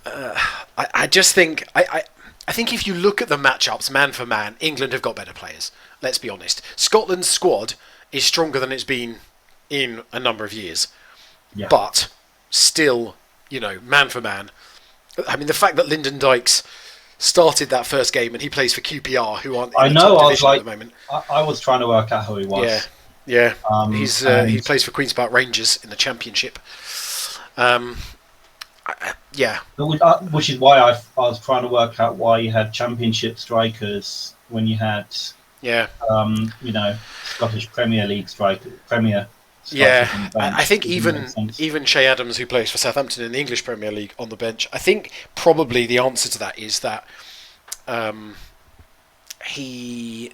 I just think... I think if you look at the matchups, man for man, England have got better players. Let's be honest. Scotland's squad is stronger than it's been in a number of years. Yeah. But still, man for man. The fact that Lyndon Dykes started that first game and he plays for QPR, who aren't in the top division at the moment. I was trying to work out who he was. Yeah. He plays for Queen's Park Rangers in the Championship. Which is why I was trying to work out why you had Championship strikers when you had Scottish Premier League Premier. Yeah, I think even Che Adams, who plays for Southampton in the English Premier League, on the bench. I think probably the answer to that is that he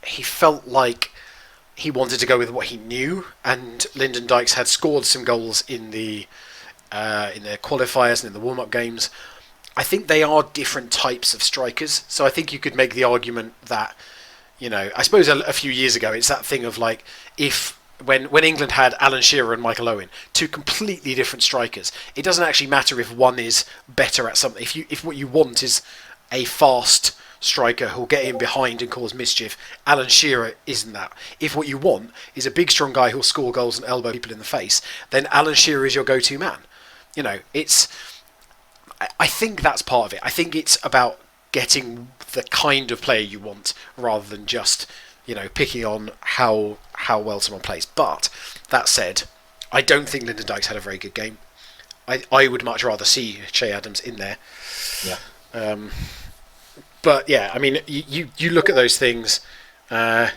felt like he wanted to go with what he knew, and Lyndon Dykes had scored some goals in the qualifiers and in the warm-up games. I think they are different types of strikers, so I think you could make the argument that, I suppose a few years ago it's that thing of like when England had Alan Shearer and Michael Owen, two completely different strikers, it doesn't actually matter if one is better at something. If what you want is a fast striker who'll get in behind and cause mischief, Alan Shearer isn't that. If what you want is a big strong guy who'll score goals and elbow people in the face, then Alan Shearer is your go-to man. I think that's part of it. I think it's about getting the kind of player you want rather than just picking on how well someone plays. But that said, I don't think Lyndon Dykes had a very good game. I would much rather see Che Adams in there. Yeah. But yeah, you look at those things. Yeah,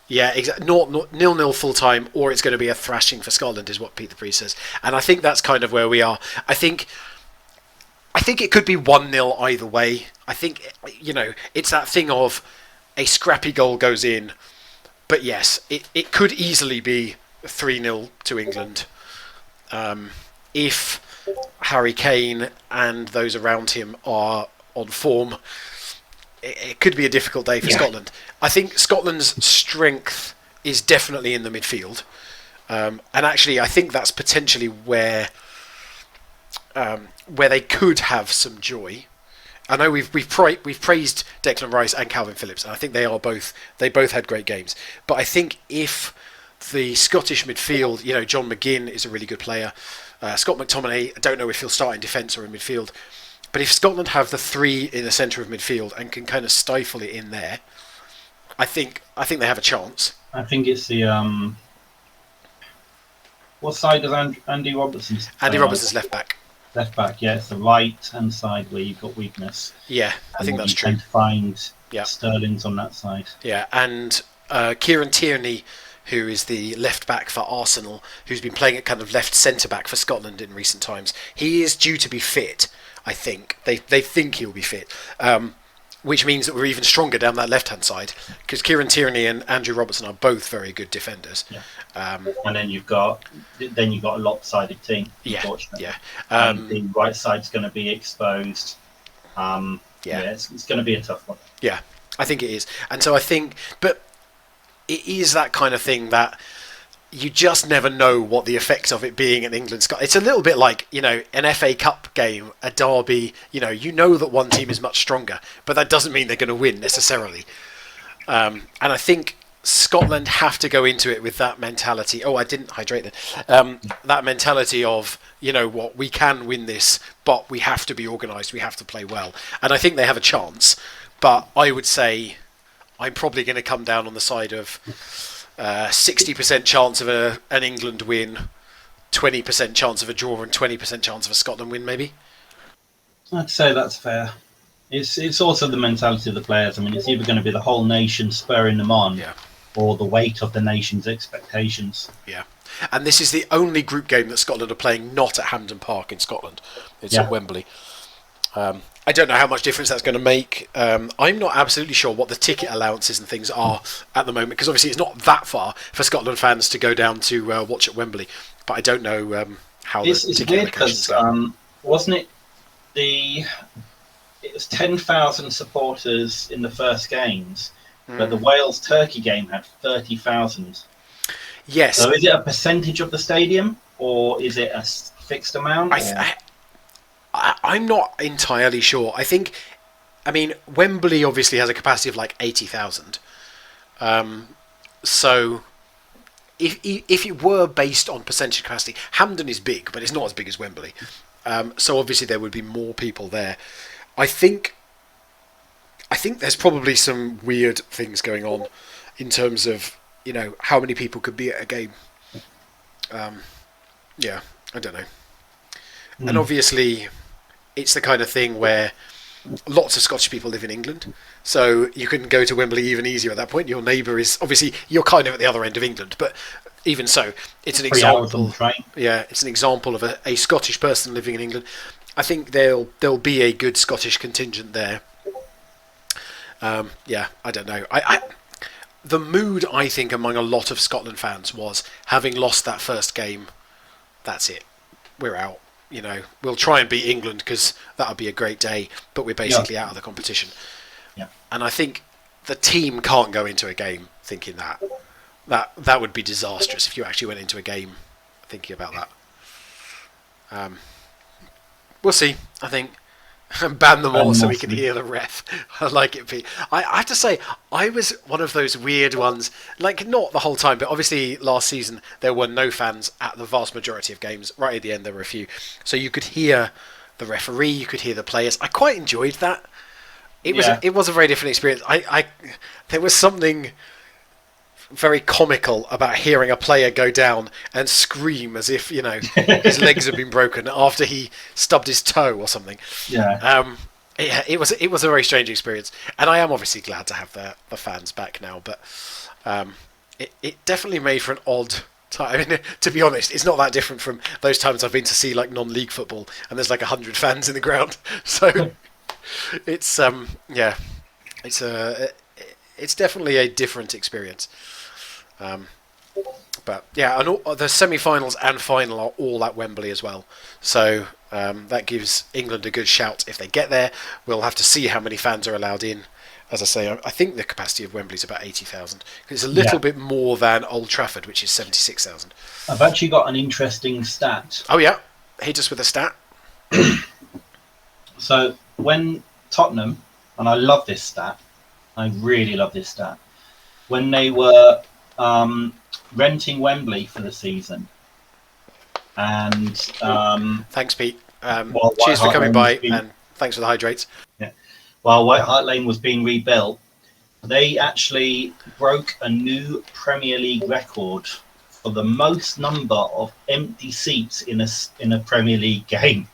exactly. 0-0 full time, or it's going to be a thrashing for Scotland, is what Pete the Priest says. And I think that's kind of where we are. I think it could be 1-0 either way. I think it's that thing of a scrappy goal goes in, but yes, it could easily be 3-0 to England if Harry Kane and those around him are on form. It could be a difficult day for Scotland. I think Scotland's strength is definitely in the midfield, and actually I think that's potentially where they could have some joy. I know we've praised Declan Rice and Calvin Phillips, and I think they both had great games. But I think if the Scottish midfield, John McGinn is a really good player. Scott McTominay, I don't know if he'll start in defence or in midfield. But if Scotland have the three in the centre of midfield and can kind of stifle it in there, I think they have a chance. I think it's the what side does Andy Robertson? Andy Robertson's left back. Left back, yeah. It's the right-hand side where you've got weakness. Yeah, I think that's true. You tend to find Sterling's on that side. Yeah, and Kieran Tierney, who is the left back for Arsenal, who's been playing at kind of left centre back for Scotland in recent times. He is due to be fit. I think they think he'll be fit. which means that we're even stronger down that left-hand side because Kieran Tierney and Andrew Robertson are both very good defenders. Yeah. And then you've got a lopsided team. Yeah, unfortunately. yeah. And the right side's going to be exposed. It's going to be a tough one. Yeah, I think it is, and so I think, but it is that kind of thing that you just never know what the effect of it being in England. It's a little bit like, an FA Cup game, a derby. You know that one team is much stronger, but that doesn't mean they're going to win necessarily. And I think Scotland have to go into it with that mentality. Oh, I didn't hydrate there. That mentality of, we can win this, but we have to be organised, we have to play well. And I think they have a chance, but I would say I'm probably going to come down on the side of 60% chance of an England win, 20% chance of a draw, and 20% chance of a Scotland win, maybe. I'd say that's fair. It's also the mentality of the players. I mean, it's either going to be the whole nation spurring them on, or the weight of the nation's expectations. Yeah, and this is the only group game that Scotland are playing not at Hampden Park in Scotland. It's at Wembley. I don't know how much difference that's going to make. I'm not absolutely sure what the ticket allowances and things are at the moment, because obviously it's not that far for Scotland fans to go down to watch at Wembley. But I don't know how the ticket allocations go. Wasn't it it was 10,000 supporters in the first games, but the Wales-Turkey game had 30,000. Yes. So is it a percentage of the stadium, or is it a fixed amount? I'm not entirely sure. Wembley obviously has a capacity of like 80,000. So if it were based on percentage capacity, Hampden is big, but it's not as big as Wembley. So obviously there would be more people there. I think there's probably some weird things going on in terms of, how many people could be at a game. I don't know. And obviously it's the kind of thing where lots of Scottish people live in England, so you can go to Wembley even easier at that point. Your neighbour is obviously, you're kind of at the other end of England, but even so, it's an example. Yeah, it's an example of a Scottish person living in England. I think there'll be a good Scottish contingent there. I don't know. The mood, I think, among a lot of Scotland fans was, having lost that first game, that's it, we're out. We'll try and beat England because that'll be a great day, but we're basically out of the competition. Yeah. And I think the team can't go into a game thinking that. That would be disastrous if you actually went into a game thinking about that. We'll see, I think. Ban them all so we can hear the ref. I like it, Pete. I have to say, I was one of those weird ones, like not the whole time, but obviously last season there were no fans at the vast majority of games. Right at the end there were a few. So you could hear the referee, you could hear the players. I quite enjoyed that. It was a very different experience. There was something very comical about hearing a player go down and scream as if his legs had been broken after he stubbed his toe or something. It was a very strange experience, and I am obviously glad to have the fans back now, but it definitely made for an odd time. I mean, to be honest, it's not that different from those times I've been to see like non-league football and there's like 100 fans in the ground, so it's it's definitely a different experience. But yeah, and the semi-finals and final are all at Wembley as well. So that gives England a good shout if they get there. We'll have to see how many fans are allowed in. As I say, I think the capacity of Wembley is about 80,000. It's a little bit more than Old Trafford, which is 76,000. I've actually got an interesting stat. Oh yeah, hit us with a stat. So when Tottenham, and I love this stat, I really love this stat, when they were renting Wembley for the season, and thanks, Pete. Cheers for coming by, and thanks for the hydrates. Yeah. While White Hart Lane was being rebuilt, they actually broke a new Premier League record for the most number of empty seats in a Premier League game.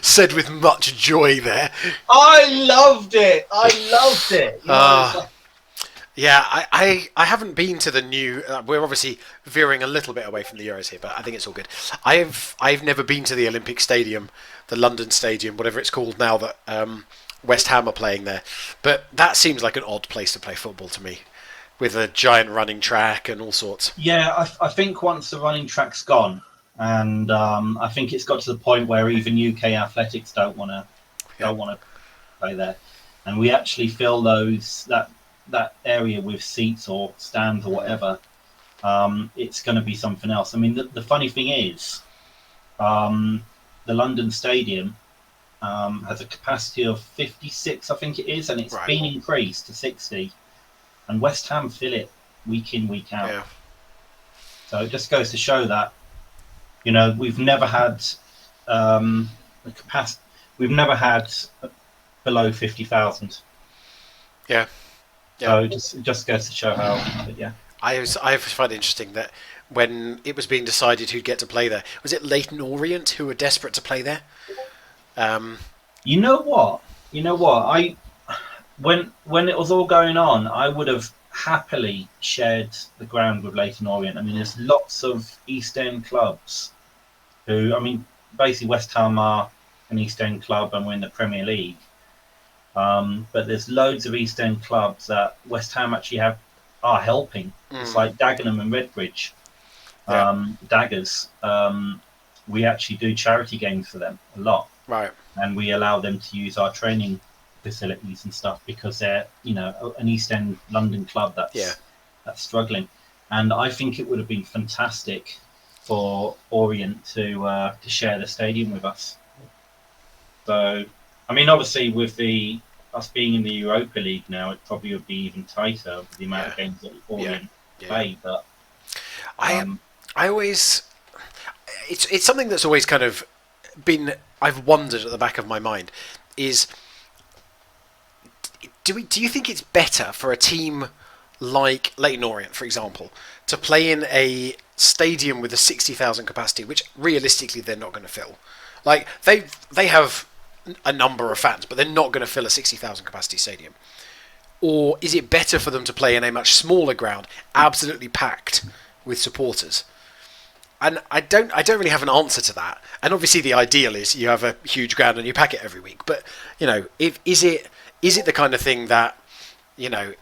Said with much joy there. I loved it. Yeah, I haven't been to the new. We're obviously veering a little bit away from the Euros here, but I think it's all good. I've never been to the Olympic Stadium, the London Stadium, whatever it's called now, that West Ham are playing there. But that seems like an odd place to play football to me, with a giant running track and all sorts. Yeah, I think once the running track's gone, and I think it's got to the point where even UK athletics don't want to play there, and we actually fill that area with seats or stands or whatever. It's going to be something else. I mean, the funny thing is, the London Stadium has a capacity of 56, I think it is, and it's been increased to 60. And West Ham fill it week in, week out. Yeah. So it just goes to show that, we've never had the capacity. We've never had below 50,000. Yeah. So it just goes to show how. But yeah. I find it interesting that when it was being decided who'd get to play there, was it Leyton Orient who were desperate to play there? You know what? When it was all going on, I would have happily shared the ground with Leyton Orient. I mean, there's lots of East End clubs who, I mean, basically West Ham are an East End club and we're in the Premier League. But there's loads of East End clubs that West Ham actually are helping. It's like Dagenham and Redbridge. Daggers. We actually do charity games for them a lot. Right. And we allow them to use our training facilities and stuff because they're, an East End London club that's struggling. And I think it would have been fantastic for Orient to share the stadium with us. So, I mean, obviously with us being in the Europa League now, it probably would be even tighter with the amount of games that Orient play. But I always, it's something that's always kind of been, I've wondered at the back of my mind, is do you think it's better for a team like Leyton Orient, for example, to play in a stadium with a 60,000 capacity, which realistically they're not going to fill? Like they have a number of fans, but they're not going to fill a 60,000 capacity stadium. Or is it better for them to play in a much smaller ground, absolutely packed with supporters? And I don't really have an answer to that. And obviously the ideal is you have a huge ground and you pack it every week. But is it the kind of thing that,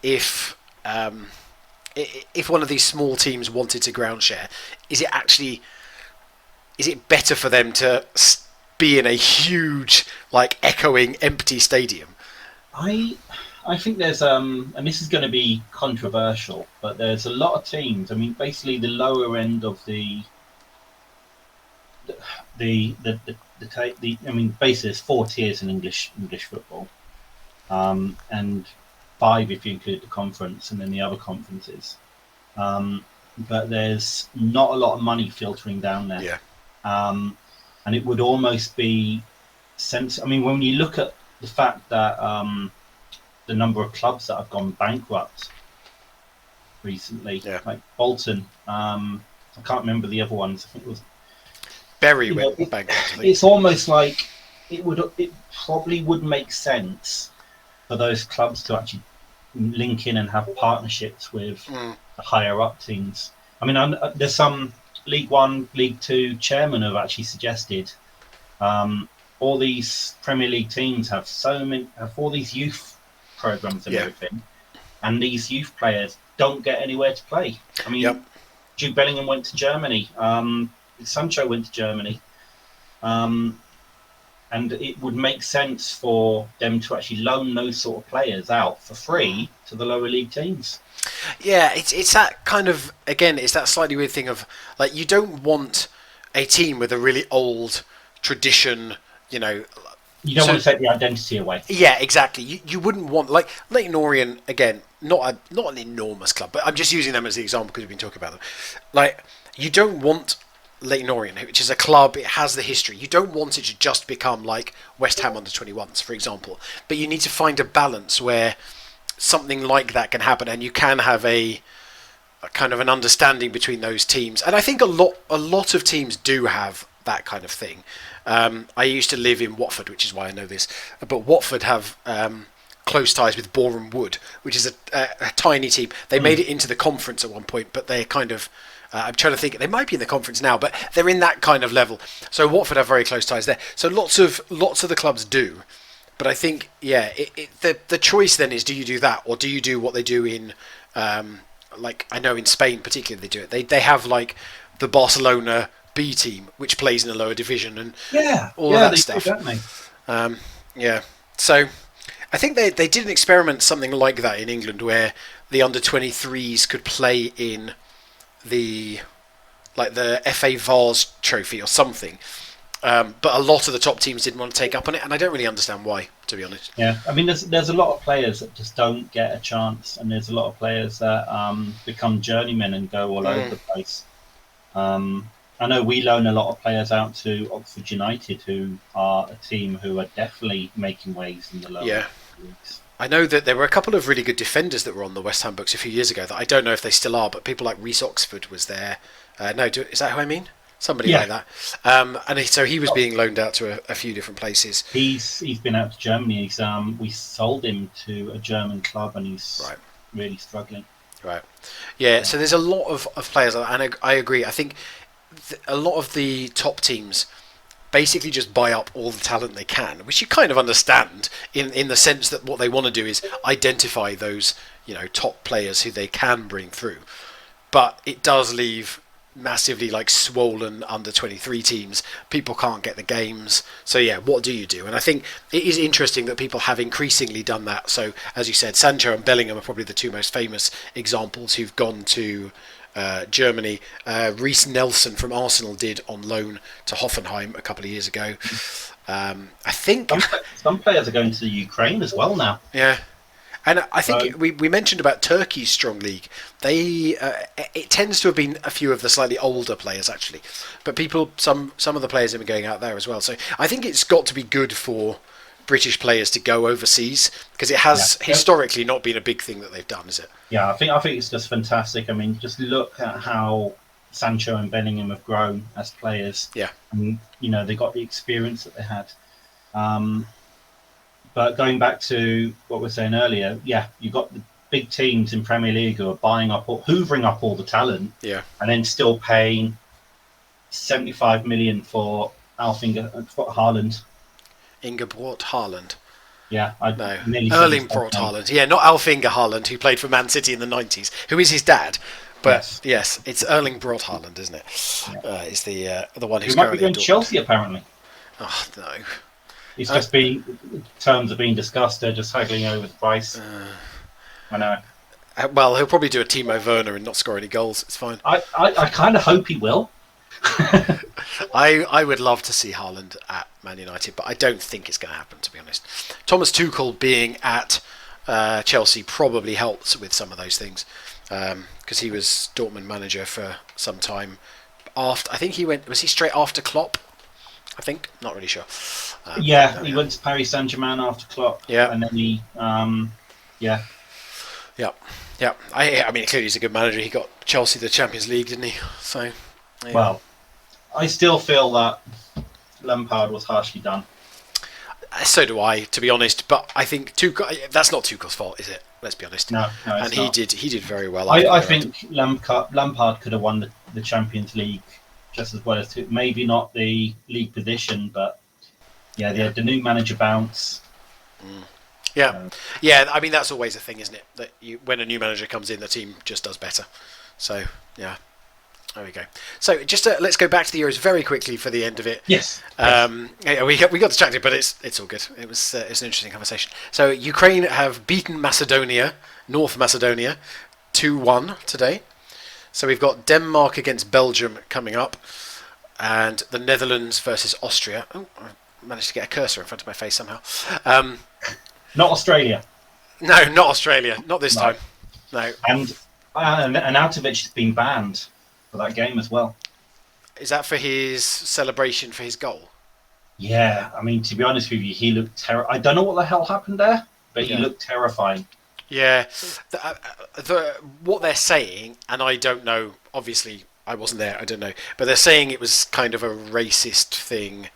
if one of these small teams wanted to ground share, is it better for them to be in a huge, like, echoing empty stadium? I think there's and this is going to be controversial, but there's a lot of teams. I mean, basically the lower end of basically there's 4 tiers in English football, and 5 if you include the conference and then the other conferences. But there's not a lot of money filtering down there. Yeah. And it would almost be I mean, when you look at the fact that the number of clubs that have gone bankrupt recently, like Bolton, I can't remember the other ones. I think it was Bury went bankrupt. It's almost like it probably would make sense for those clubs to actually link in and have partnerships with the higher up teams. I mean, there's some League One, League Two chairmen have actually suggested all these Premier League teams have all these youth programs and everything, and these youth players don't get anywhere to play. I mean, Jude Bellingham went to Germany. Sancho went to Germany. And it would make sense for them to actually loan those sort of players out for free to the lower league teams. Yeah, it's that kind of, again, it's that slightly weird thing of, like, you don't want a team with a really old tradition, You don't want to take the identity away. Yeah, exactly. You wouldn't want, like, Leyton Orient, again, not an enormous club, but I'm just using them as the example because we've been talking about them. Like, you don't want Leyton Orient, which is a club, it has the history. You don't want it to just become like West Ham under-21s, for example. But you need to find a balance where something like that can happen, and you can have a kind of an understanding between those teams. And I think a lot of teams do have that kind of thing. I used to live in Watford, which is why I know this. But Watford have close ties with Boreham Wood, which is a tiny team. They made it into the conference at one point, but they're kind of... I'm trying to think. They might be in the conference now, but they're in that kind of level. So Watford have very close ties there. So lots of the clubs do, But I think, the choice then is, do you do that, or do you do what they do in, like I know in Spain particularly they do it. They have like the Barcelona B team, which plays in a lower division, and all of that stuff. Do, don't they? Yeah. So I think they did an experiment something like that in England, where the under-23s could play in the FA Vase trophy or something. But a lot of the top teams didn't want to take up on it, and I don't really understand why, to be honest. Yeah, I mean, there's a lot of players that just don't get a chance, and there's a lot of players that become journeymen and go all over the place. I know we loan a lot of players out to Oxford United, who are a team who are definitely making waves in the lower leagues. I know that there were a couple of really good defenders that were on the West Ham books a few years ago that I don't know if they still are, but people like Reece Oxford was there. Is that who I mean? Somebody like that. So he was being loaned out to a few different places. He's been out to Germany. We sold him to a German club, and he's really struggling. Right. Yeah, so there's a lot of players, and I agree. I think a lot of the top teams basically just buy up all the talent they can, which you kind of understand in the sense that what they want to do is identify those, top players who they can bring through. But it does leave massively swollen under 23 teams. People can't get the games, so what do you do? And I think it is interesting that people have increasingly done that. So as you said, Sancho and Bellingham are probably the two most famous examples who've gone to Germany. Reece Nelson from Arsenal did on loan to Hoffenheim a couple of years ago. I think some players are going to the Ukraine as well now. And I think we mentioned about Turkey's strong league. It tends to have been a few of the slightly older players actually, but some of the players have been going out there as well. So I think it's got to be good for British players to go overseas, because it has historically not been a big thing that they've done, is it? Yeah, I think it's just fantastic. I mean, just look at how Sancho and Bellingham have grown as players. Yeah, and they got the experience that they had. But going back to what we were saying earlier, you've got the big teams in Premier League who are hoovering up all the talent, and then still paying 75 million for Haaland. Ingeborg Haaland. Yeah, I know. Erling Braut Haaland. Yeah, not Alf-Inge Haaland, who played for Man City in the 90s, who is his dad. But yes it's Erling Braut Haaland, isn't it? Yeah. Is the one who's might be going to Chelsea apparently. Oh no. It's just terms are being discussed. They're just haggling over the price. I know. Well, he'll probably do a Timo Werner and not score any goals. It's fine. I kind of hope he will. I would love to see Haaland at Man United, but I don't think it's going to happen, to be honest. Thomas Tuchel being at Chelsea probably helps with some of those things, because he was Dortmund manager for some time. I think was he straight after Klopp? I think, not really sure. He went to Paris Saint-Germain after Klopp. Yeah, and then he, Yeah. I mean, clearly he's a good manager. He got Chelsea the Champions League, didn't he? So, well, I still feel that Lampard was harshly done. So do I, to be honest. But I think that's not Tuchel's fault, is it? Let's be honest. No, and he did very well. I think Lampard could have won the Champions League just as well as maybe not the league position, but they had the new manager bounce. I mean, that's always a thing, isn't it? That when a new manager comes in, the team just does better. So there we go. So just let's go back to the Euros very quickly for the end of it. Yes. We got distracted, but it's all good. It's an interesting conversation. So Ukraine have beaten North Macedonia, 2-1 today. So we've got Denmark against Belgium coming up, and the Netherlands versus Austria. Oh, I managed to get a cursor in front of my face somehow. Not Australia. No, not Australia. Not this time. No. And Arnautovic has been banned for that game as well. Is that for his celebration for his goal? Yeah, I mean, to be honest with you, he looked terrible. I don't know what the hell happened there, but he looked terrifying. Yeah, what they're saying, and I don't know, obviously I wasn't there, I don't know, but they're saying it was kind of a racist thing.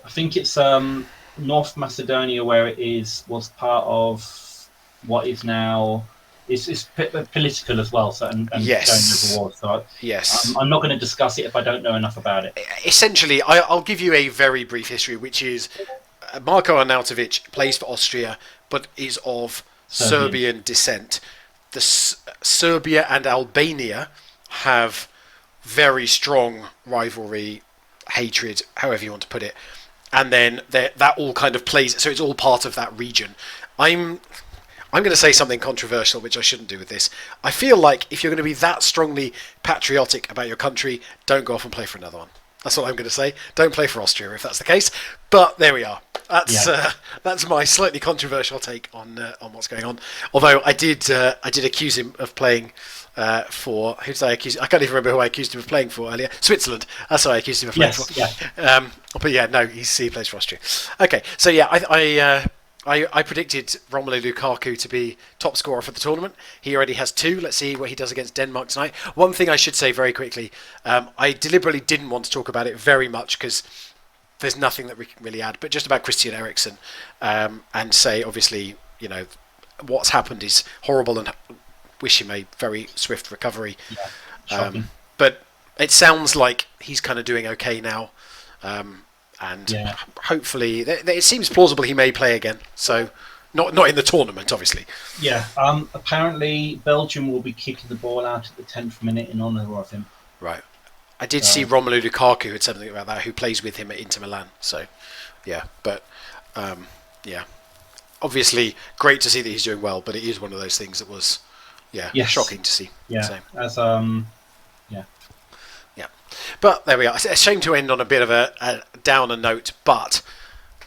I think it's North Macedonia, where it was part of what is now, it's political as well, so and yes. going over war, so yes. I'm not going to discuss it if I don't know enough about it. Essentially, I'll give you a very brief history, which is Marko Arnautovic plays for Austria, but is of Serbian descent. Serbia and Albania have very strong rivalry, hatred, however you want to put it, and then that all kind of plays. So it's all part of that region. I'm going to say something controversial, which I shouldn't do with this. I feel like if you're going to be that strongly patriotic about your country, don't go off and play for another one. That's what I'm going to say. Don't play for Austria if that's the case. But there we are. That's my slightly controversial take on what's going on. Although I did accuse him of playing for, who did I accuse? I can't even remember who I accused him of playing for earlier. Switzerland. That's what I accused him of playing for. Yeah. But yeah, no, he plays for Austria. Okay, so yeah, I predicted Romelu Lukaku to be top scorer for the tournament. He already has 2. Let's see what he does against Denmark tonight. One thing I should say very quickly, I deliberately didn't want to talk about it very much because there's nothing that we can really add, but just about Christian Eriksen, and say, obviously, what's happened is horrible and wish him a very swift recovery. Yeah, but it sounds like he's kind of doing okay now. And hopefully, it seems plausible he may play again. So, not in the tournament, obviously. Yeah. Apparently, Belgium will be kicking the ball out at the 10th minute in honour of him. Right. I did see Romelu Lukaku had something about that, who plays with him at Inter Milan. So, yeah. But, obviously, great to see that he's doing well. But it is one of those things that was, shocking to see. Yeah. So. But there we are. It's a shame to end on a bit of a downer note, but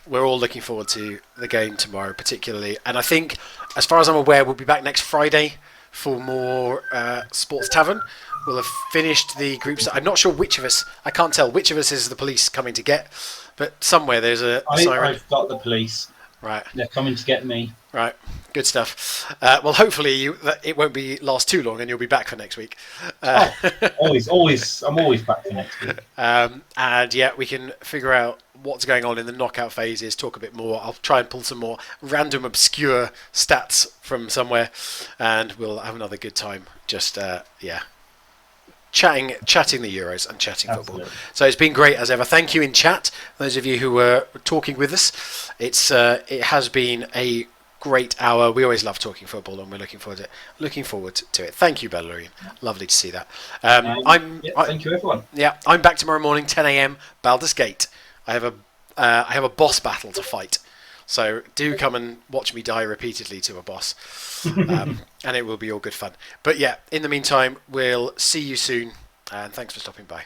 we're all looking forward to the game tomorrow, particularly. And I think, as far as I'm aware, we'll be back next Friday for more Sports Tavern. We'll have finished the groups. I'm not sure which of us. I can't tell which of us is the police coming to get, but somewhere there's a siren. I've got the police. Right. They're coming to get me. Right. Good stuff. Well, hopefully it won't last too long and you'll be back for next week. Always. I'm always back for next week. And yeah, we can figure out what's going on in the knockout phases, talk a bit more. I'll try and pull some more random, obscure stats from somewhere, and we'll have another good time. Just, chatting the Euros and chatting Absolutely. Football. So it's been great as ever. Thank you in chat, those of you who were talking with us. It has been a great hour. We always love talking football, and we're looking forward to it. Thank you, Bellarine. Lovely to see that. Thank you, everyone. Yeah, I'm back tomorrow morning, 10 a.m. Baldur's Gate. I have a boss battle to fight. So do come and watch me die repeatedly to a boss. And it will be all good fun. But yeah, in the meantime, we'll see you soon. And thanks for stopping by.